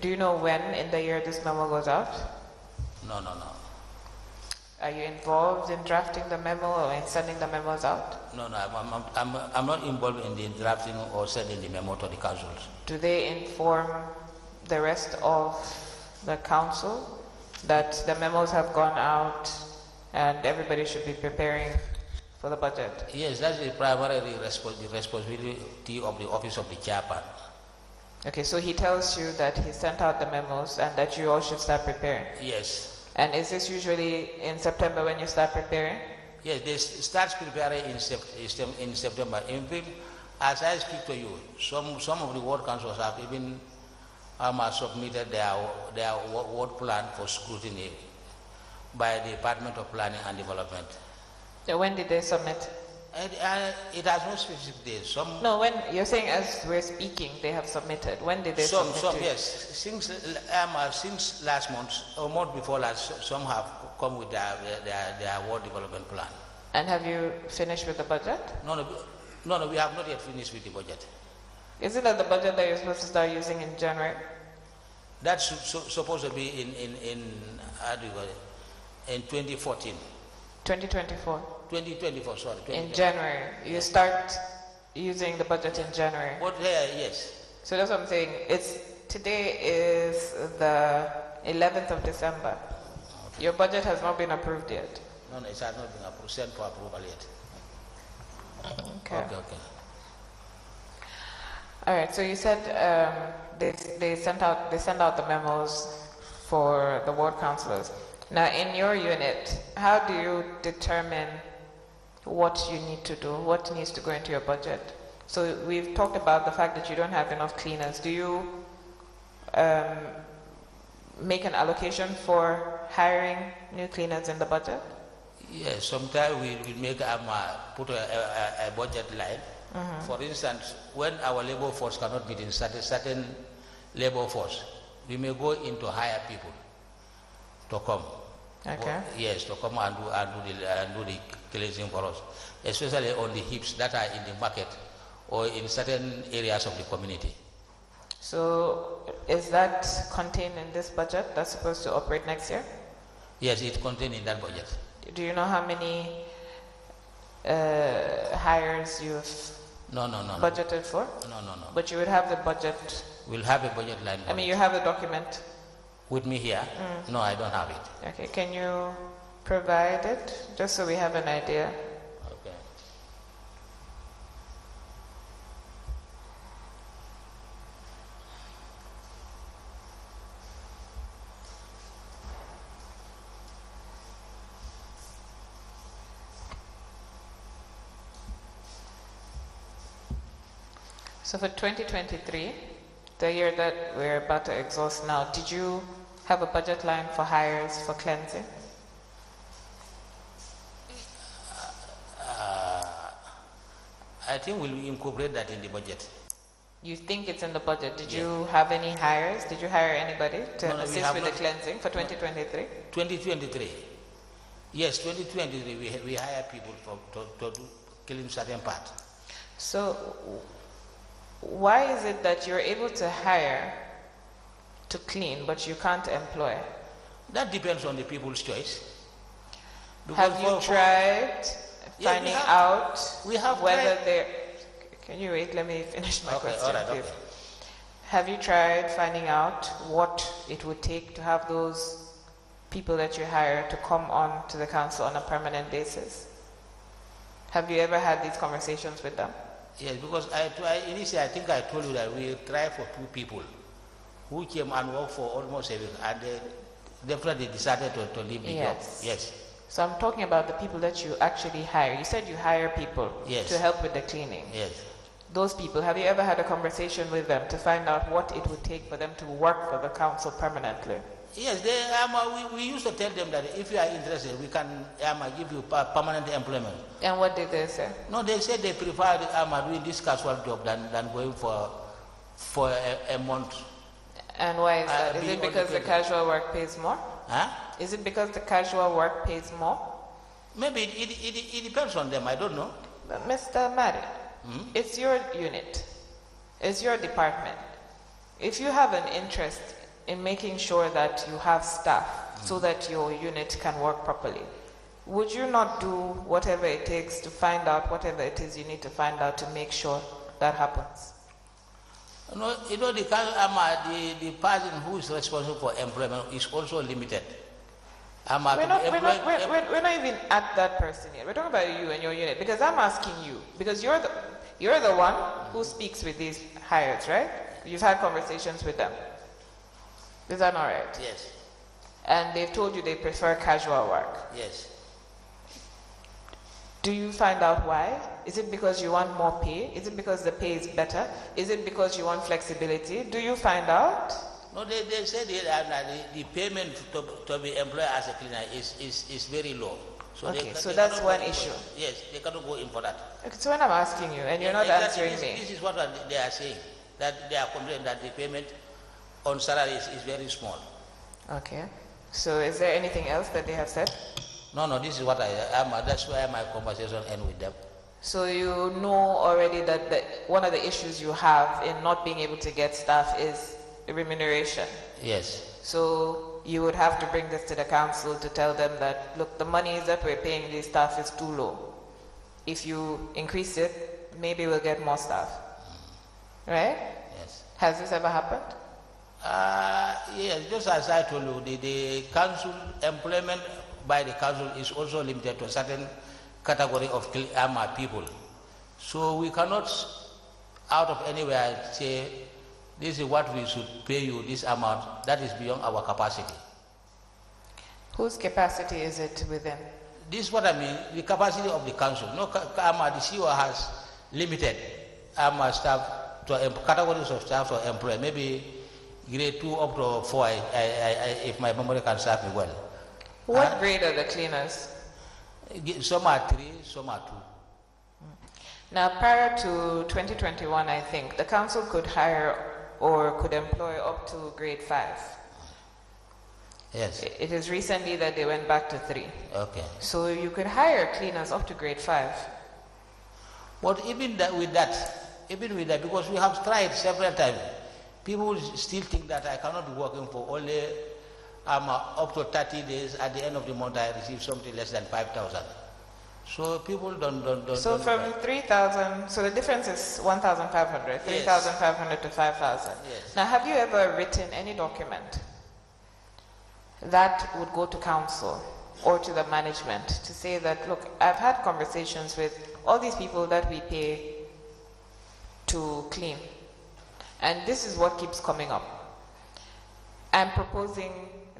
Do you know when in the year this memo goes out? No. Are you involved in drafting the memo or in sending the memos out? No, I'm not involved in the drafting or sending the memo to the councils. Do they inform the rest of the council that the memos have gone out and everybody should be preparing for the budget? Yes, that's the primary responsibility of the office of the chairman. Okay, so he tells you that he sent out the memos and that you all should start preparing? Yes. And is this usually in September when you start preparing? Yes, they start preparing in September. In fact, as I speak to you, some of the ward councils have even submitted their ward plan for scrutiny by the Department of Planning and Development. So when did they submit? It has no specific date. No, when you're saying as we're speaking, they have submitted. When did they submit? Yes. Since last month or month before last, some have come with their ward development plan. And have you finished with the budget? No, we have not yet finished with the budget. Isn't that the budget that you're supposed to start using in January? That's supposed to be in 2014. 2024. 2024, sorry. In January, you start using the budget in January. But yes. So that's what I'm saying. Today is the 11th of December. Okay. Your budget has not been approved yet. No, it has not been approved, sent for approval yet. Okay. Okay. All right. So you said they sent out the memos for the ward councillors. Now, in your unit, how do you determine what you need to do, what needs to go into your budget? So we've talked about the fact that you don't have enough cleaners. Do you make an allocation for hiring new cleaners in the budget? Yes, sometimes we make put a budget line. For instance, when our labor force cannot meet in certain labor force, we may go into hire people to come. Okay. Yes, to come and do the cleansing for us, especially on the heaps that are in the market or in certain areas of the community. So is that contained in this budget that's supposed to operate next year? Yes, it's contained in that budget. Do you know how many hires you've budgeted for? No. But you would have the budget. We'll have a budget line. I mean, you have the document. With me here? No, I don't have it. Okay, can you provide it just so we have an idea? Okay. So for 2023, the year that we're about to exhaust now, did you have a budget line for hires for cleansing? I think we'll incorporate that in the budget. You think it's in the budget? Did you have any hires? Did you hire anybody to assist with the cleansing for 2023? 2023. Yes, 2023 we hire people to do clean certain parts. So why is it that you're able to hire to clean but you can't employ? That depends on the people's choice. Have you tried finding out whether they're... Can you wait? Let me finish my question, all right, please. okay. Have you tried finding out what it would take to have those people that you hire to come on to the council on a permanent basis? Have you ever had these conversations with them? Yes, because initially I think I told you that we tried for 2 people who came and worked for almost a week, and they definitely decided to leave the job. Yes. So I'm talking about the people that you actually hire. You said you hire people to help with the cleaning. Yes. Those people, have you ever had a conversation with them to find out what it would take for them to work for the council permanently? Yes, we used to tell them that if you are interested, we can give you permanent employment. And what did they say? No, they said they prefer doing this casual job than going for a month. And why is that? Is it because the casual work pays more? Huh? Is it because the casual work pays more? Maybe it depends on them, I don't know. But Mr. Mari, it's your unit. It's your department. If you have an interest in making sure that you have staff so that your unit can work properly, would you not do whatever it takes to find out whatever it is you need to find out to make sure that happens? No, the person who is responsible for employment is also limited. We're not even at that person yet. We're talking about you and your unit, because I'm asking you, because you're the one who speaks with these hires, right? You've had conversations with them. Is that all right? Yes. And they've told you they prefer casual work. Yes. Do you find out why? Is it because you want more pay? Is it because the pay is better? Is it because you want flexibility? Do you find out? No, they said the payment to be employed as a cleaner is very low. So okay, so that's one issue. Yes, they cannot go in for that. Okay, so when I'm asking you and you're not answering me. This is what they are saying, that they are complaining that the payment on salary is very small. Okay. So is there anything else that they have said? No, this is what I am. That's why my conversation ends with them. So you know already that one of the issues you have in not being able to get staff is remuneration. Yes. So you would have to bring this to the council to tell them that, look, the money that we're paying these staff is too low. If you increase it, maybe we'll get more staff. Right? Yes. Has this ever happened? Yes, just as I told you, the council employment by the council is also limited to a certain category of people. So we cannot, out of anywhere, say, this is what we should pay you, this amount. That is beyond our capacity. Whose capacity is it within? This is what I mean, the capacity of the council. No, the CEO has limited staff, to categories of staff to employ. Maybe grade 2 up to 4, if my memory can serve me well. What grade are the cleaners? Some are 3, some are 2. Now, prior to 2021, I think, the council could hire or could employ up to grade 5. Yes. It is recently that they went back to 3. Okay. So you could hire cleaners up to grade 5. But even with that, because we have tried several times, people still think that I cannot be working for only up to 30 days. At the end of the month, I receive something less than 5,000. So people don't. So from 3,000, so the difference is 1,500, 3,500 to 5,000. Yes. Now, have you ever written any document that would go to council or to the management to say that, look, I've had conversations with all these people that we pay to clean, and this is what keeps coming up. I'm proposing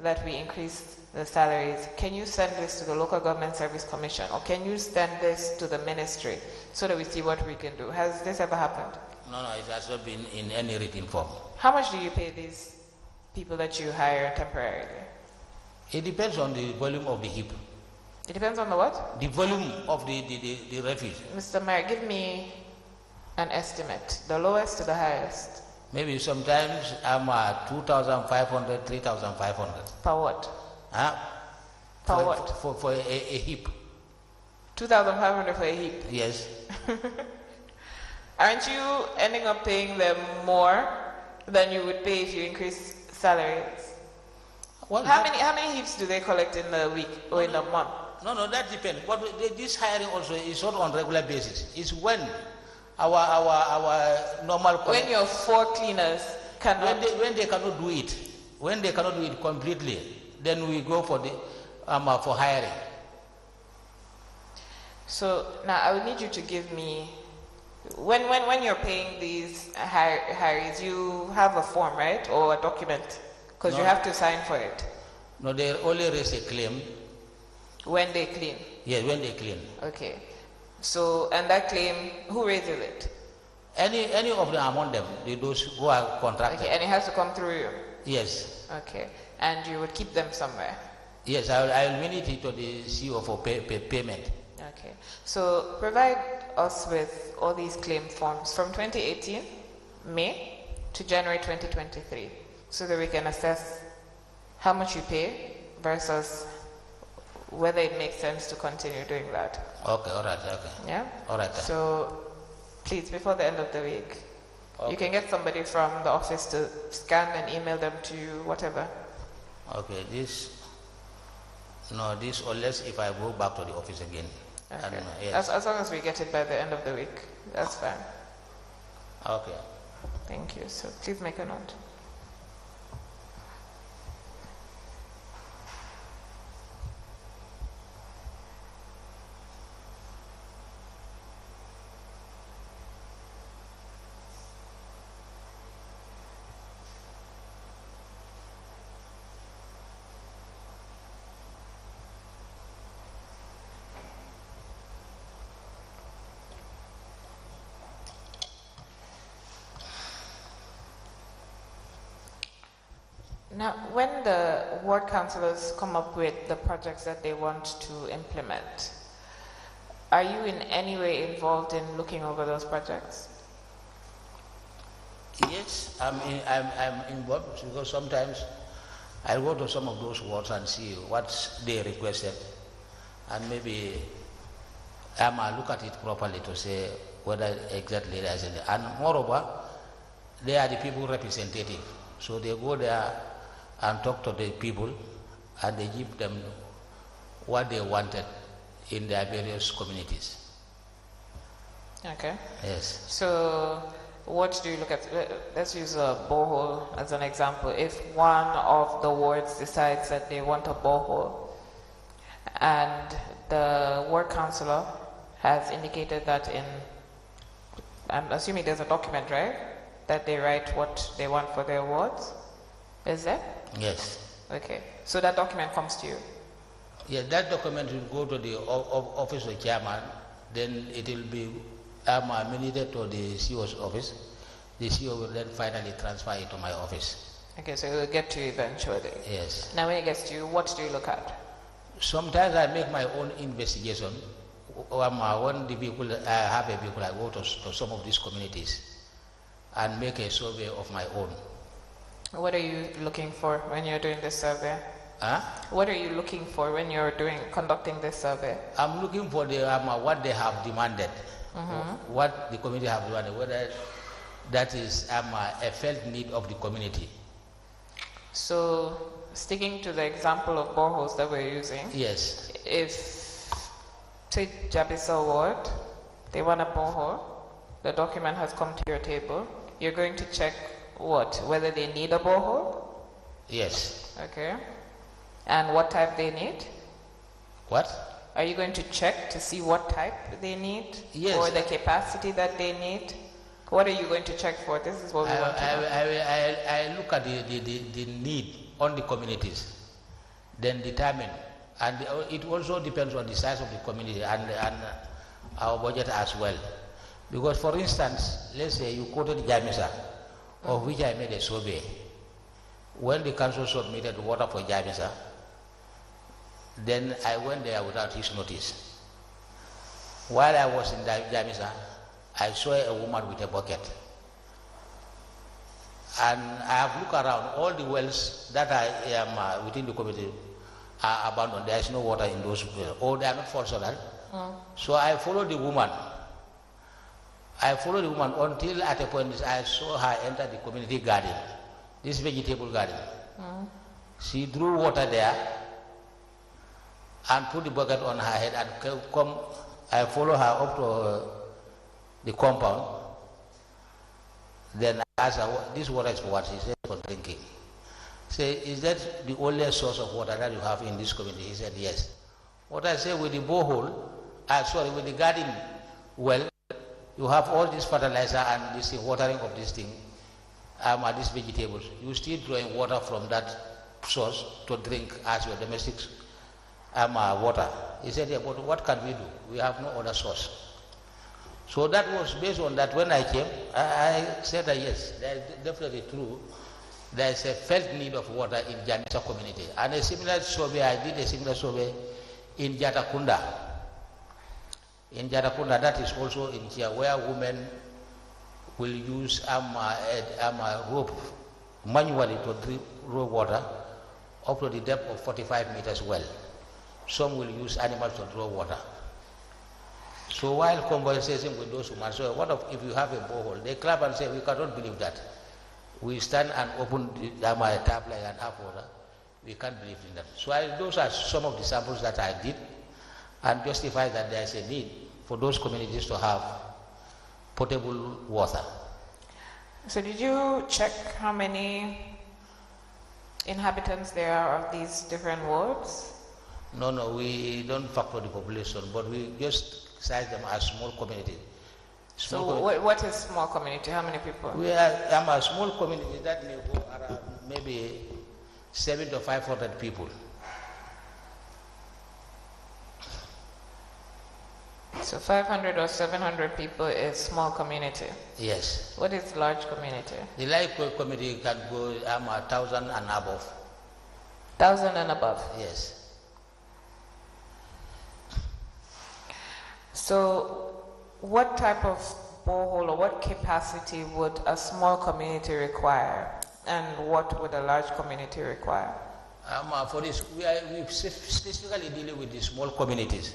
that we increase the salaries. Can you send this to the Local Government Service Commission, or can you send this to the ministry so that we see what we can do? Has this ever happened? No, it has not been in any written form. How much do you pay these people that you hire temporarily? It depends on the volume of the heap. It depends on the what? The volume of the refuge. Mr. Mayor, give me an estimate, the lowest to the highest. Maybe sometimes I'm at 2,500, 3,500. Per what? For what? For a heap. 2,500 for a heap? Yes. Aren't you ending up paying them more than you would pay if you increase salaries? Well, how many heaps do they collect in a week or in a month? No, that depends. But this hiring also is not on regular basis. It's when our normal. When your 4 cleaners cannot. When they cannot do it, completely, then we go for the for hiring. So now I would need you to give me, when you're paying these hires, you have a form, right, or a document, because you have to sign for it. No, they only raise a claim when they clean. Yes, when they clean. Okay. So, and that claim, who raises it? Any of them among them, those who are contracted. Okay, and it has to come through you? Yes. Okay, and you would keep them somewhere? Yes, I will mail it to the CEO for payment. Okay, so provide us with all these claim forms from 2018, May, to January 2023, so that we can assess how much you pay versus whether it makes sense to continue doing that. Okay, all right, okay. Yeah? All right. So, please, before the end of the week, you can get somebody from the office to scan and email them to you, whatever. Okay, this, unless if I go back to the office again. Okay. And, yes. As long as we get it by the end of the week, that's fine. Okay. Thank you. So, please make a note. Now, when the ward councillors come up with the projects that they want to implement, are you in any way involved in looking over those projects? Yes, I'm involved because sometimes I go to some of those wards and see what they requested, and maybe I look at it properly to say whether exactly there is any. And moreover, they are the people representative, so they go there and talk to the people, and they give them what they wanted in their various communities. Okay. Yes. So what do you look at? Let's use a borehole as an example. If one of the wards decides that they want a borehole and the ward councillor has indicated that I'm assuming there's a document, right? That they write what they want for their wards? Is there? Yes. Okay. So that document comes to you? Yeah, that document will go to the office of chairman, then it will be communicated to the CEO's office. The CEO will then finally transfer it to my office. Okay, so it will get to you eventually. Yes. Now when it gets to you, what do you look at? Sometimes I make my own investigation. When the vehicle, I have a vehicle, I go to some of these communities and make a survey of my own. What are you looking for when you're doing this survey? Huh? What are you looking for when you're conducting this survey? I'm looking for the what they have demanded, what the community have demanded, whether that is a felt need of the community. So, sticking to the example of boreholes that we're using, Yes. if take Jabisa Ward, they want a borehole, the document has come to your table, you're going to check what? Whether they need a borehole? Yes. Okay. And what type they need? What? Are you going to check to see what type they need? Yes. Or the capacity that they need? What are you going to check for? This is what we want to know. I look at the need on the communities, then determine, and it also depends on the size of the community and our budget as well. Because for instance, let's say you quoted Jamisa, of which I made a survey. When the council submitted water for Jamisa, then I went there without his notice. While I was in Jamisa, I saw a woman with a bucket. And I have looked around, all the wells that are within the community are abandoned. There is no water in those wells. Or they are not for solar. So I followed the woman. Until at a point I saw her enter the community garden, this vegetable garden. She drew water there and put the bucket on her head and come. I follow her up to the compound. Then I asked her, this water is for what? She said, for drinking. Say, is that the only source of water that you have in this community? He said, yes. What I say, with the borehole, with the garden well, you have all this fertilizer and this watering of this thing, these vegetables. You still drawing water from that source to drink as your domestic water. He said, yeah, but what can we do? We have no other source. So that was based on that. When I came, I said that yes, that is definitely true. There is a felt need of water in Jamisa community. And a similar survey, I did a similar survey in Jatakunda. In Jatakunda, that is also in here, where women will use a rope manually to draw water up to the depth of 45 meters well. Some will use animals to draw water. So while conversing with those women, so what if you have a borehole? They clap and say, we cannot believe that. We stand and open the tap like and have water. We can't believe in that. So those are some of the samples that I did and justify that there is a need for those communities to have potable water. So did you check how many inhabitants there are of these different wards? No, we don't factor the population, but we just size them as small communities. What is small community? How many people? We are a small community that may go around maybe 700 to 500 people. So 500 or 700 people is small community? Yes. What is large community? The large community can go 1,000 and above. 1,000 and above? Yes. So what type of borehole or what capacity would a small community require, and what would a large community require? For this, we specifically dealing with the small communities.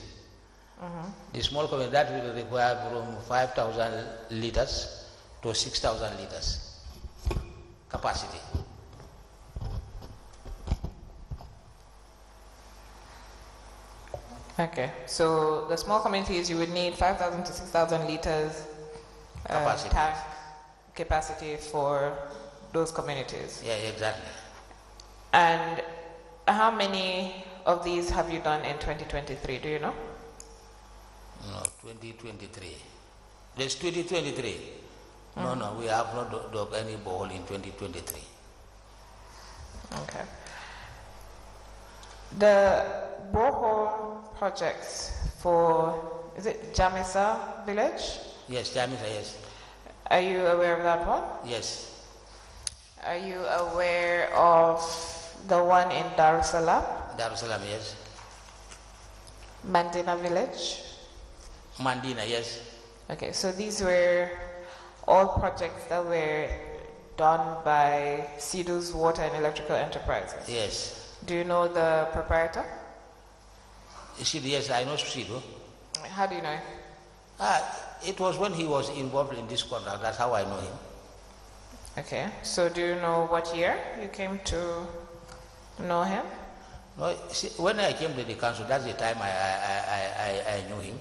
The small community that will require from 5,000 liters to 6,000 liters capacity. Okay, so the small communities, you would need 5,000 to 6,000 liters tank capacity for those communities. Yeah, exactly. And how many of these have you done in 2023? Do you know? No, 2023. There's 2023. No, we have not dug any borehole in 2023. Okay. The borehole projects for, is it Jamisa village? Yes, Jamisa, yes. Are you aware of that one? Yes. Are you aware of the one in Dar es Salaam? Dar es Salaam, yes. Mandina village? Mandina, yes. Okay, so these were all projects that were done by Sidu's Water and Electrical Enterprises. Yes. Do you know the proprietor? Sidu, yes, I know Sidu. How do you know him? It was when he was involved in this contract, that's how I know him. Okay, so do you know what year you came to know him? No, see, when I came to the council, that's the time I knew him.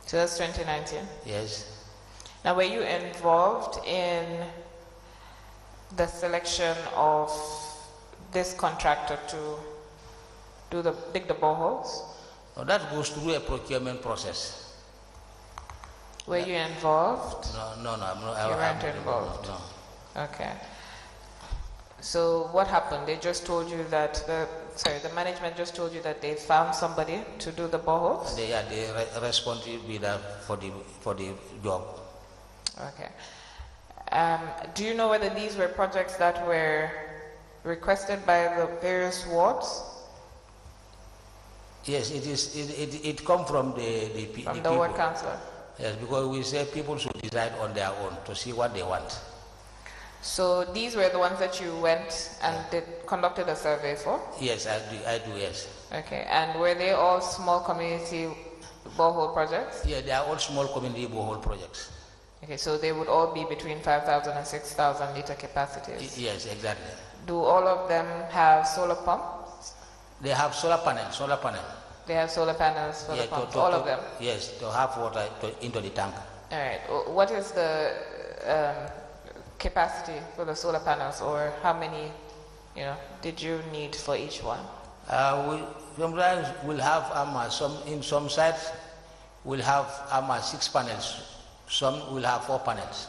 So that's 2019? Yes. Now, were you involved in the selection of this contractor to dig the boreholes? No, that goes through a procurement process. Were you involved? No, I'm not. You weren't involved? No. Okay. So what happened? They just told you that the management just told you that they found somebody to do the boreholes? They are the responsible bidder for the job. Okay. Do you know whether these were projects that were requested by the various wards? Yes, it is. It come from the people. Ward councillor. Yes, because we say people should decide on their own to see what they want. So these were the ones that you went and conducted a survey for? Yes, I do, yes. Okay, and were they all small community borehole projects? Yeah, they are all small community borehole projects. Okay, so they would all be between 5,000 and 6,000 liter capacities? Yes, exactly. Do all of them have solar pumps? They have solar panel. They have solar panels for the pumps, all of them? Yes, to have water into the tank. All right, what is the capacity for the solar panels, or how many, did you need for each one? Sometimes we'll have in some sites we'll have 6 panels. Some will have 4 panels.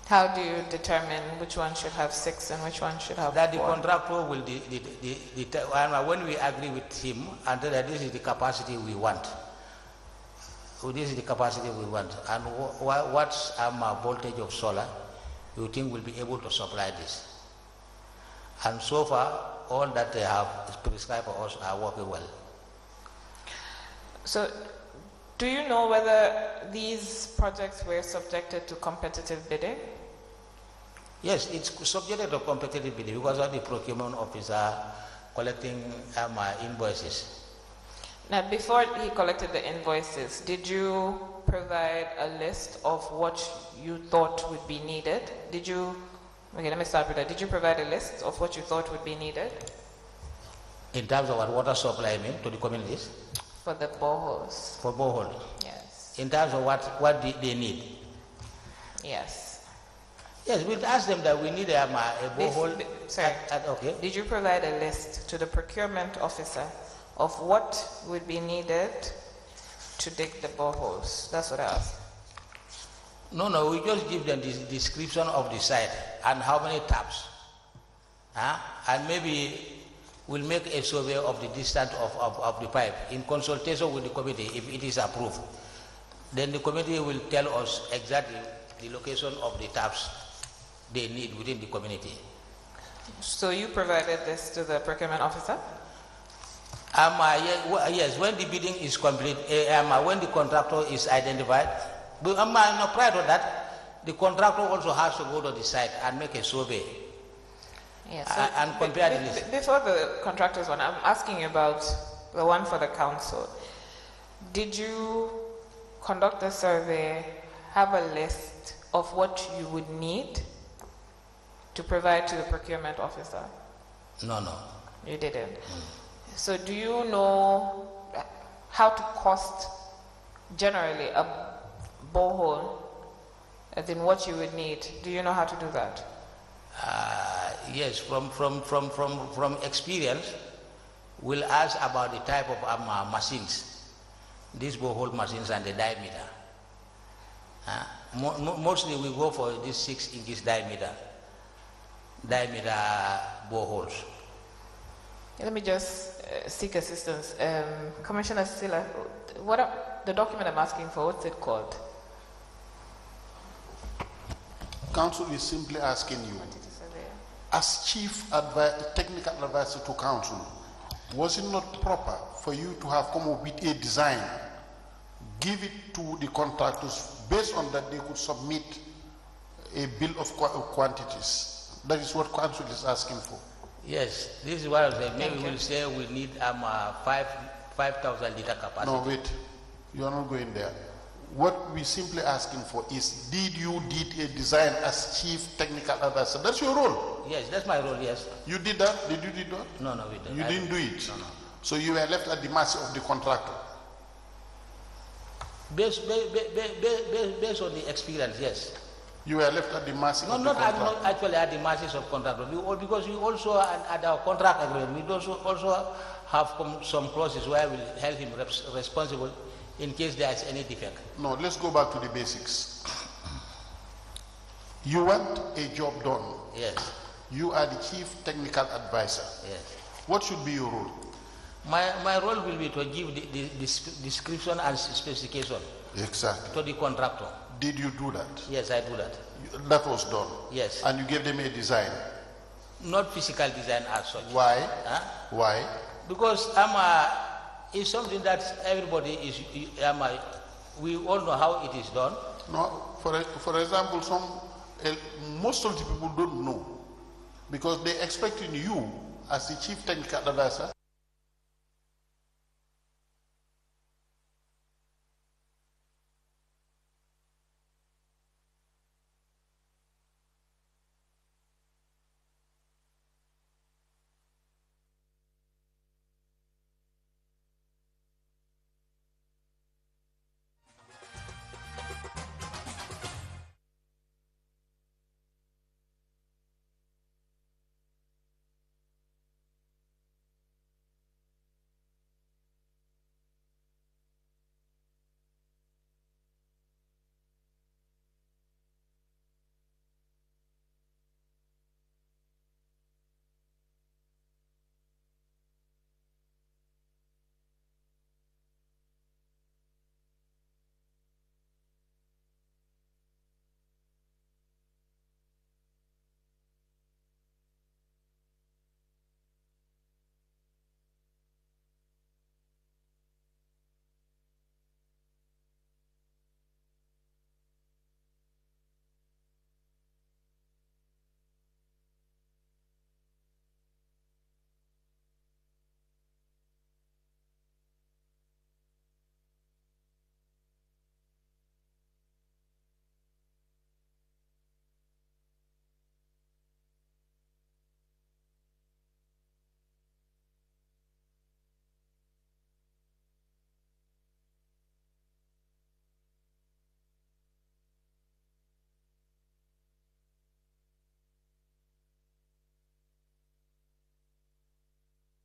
How do you determine which one should have 6 and which one should have 4? That the contractor will when we agree with him, and that this is the capacity we want. So this is the capacity we want, and what's voltage of solar you think will be able to supply this. And so far, all that they have prescribed for us are working well. So, do you know whether these projects were subjected to competitive bidding? Yes, it's subjected to competitive bidding because of the procurement officer collecting invoices. Now, before he collected the invoices, did you provide a list of what you thought would be needed? Okay, let me start with that. Did you provide a list of what you thought would be needed? In terms of what water supply, to the communities? For the boreholes. For borehole? Yes. In terms of what they need? Yes. Yes, we'll ask them that we need a borehole. Sorry. Okay. Did you provide a list to the procurement officer of what would be needed to dig the boreholes? That's what I asked. No, we just give them the description of the site and how many taps. And maybe we'll make a survey of the distance of the pipe in consultation with the committee if it is approved. Then the committee will tell us exactly the location of the taps they need within the community. So you provided this to the procurement officer? Yes, when the bidding is complete, when the contractor is identified, prior to that, the contractor also has to go to the site and make a survey. Yes. And compare the list. Before the contractors one, I'm asking you about the one for the council. Did you conduct the survey, have a list of what you would need to provide to the procurement officer? No. You didn't. So do you know how to cost generally a borehole, as in what you would need? Do you know how to do that? Yes, from experience, we'll ask about the type of machines, these borehole machines and the diameter. Mostly we go for this 6 inches diameter boreholes. Let me just seek assistance. Commissioner Silla, the document I'm asking for, what's it called? Council is simply asking you, as chief technical advisor to council, was it not proper for you to have come up with a design, give it to the contractors, based on that they could submit a bill of quantities? That is what council is asking for. Yes, this is what I was saying. Maybe we'll say we need 5,000 liter capacity. No, wait, you are not going there. What we're simply asking for is, did you a design as chief technical advisor? That's your role. Yes, that's my role, yes. You did that? Did you do that? No, we didn't. You didn't do it? No. So you were left at the mercy of the contractor? Based on the experience, yes. You were left at the mercy of the contractor? No, not actually at the mercy of contractor. Because we also, at our contract agreement, we also have some clauses where we will held him responsible in case there is any defect. No, let's go back to the basics. You want a job done. Yes. You are the chief technical advisor. Yes. What should be your role? My role will be to give the description and specification. Exactly. To the contractor. Did you do that? Yes, I do that. That was done? Yes. And you gave them a design? Not physical design as such. Why? Huh? Why? Because it's something that everybody is, we all know how it is done. No, for example, most of the people don't know, because they expect you as the chief technical advisor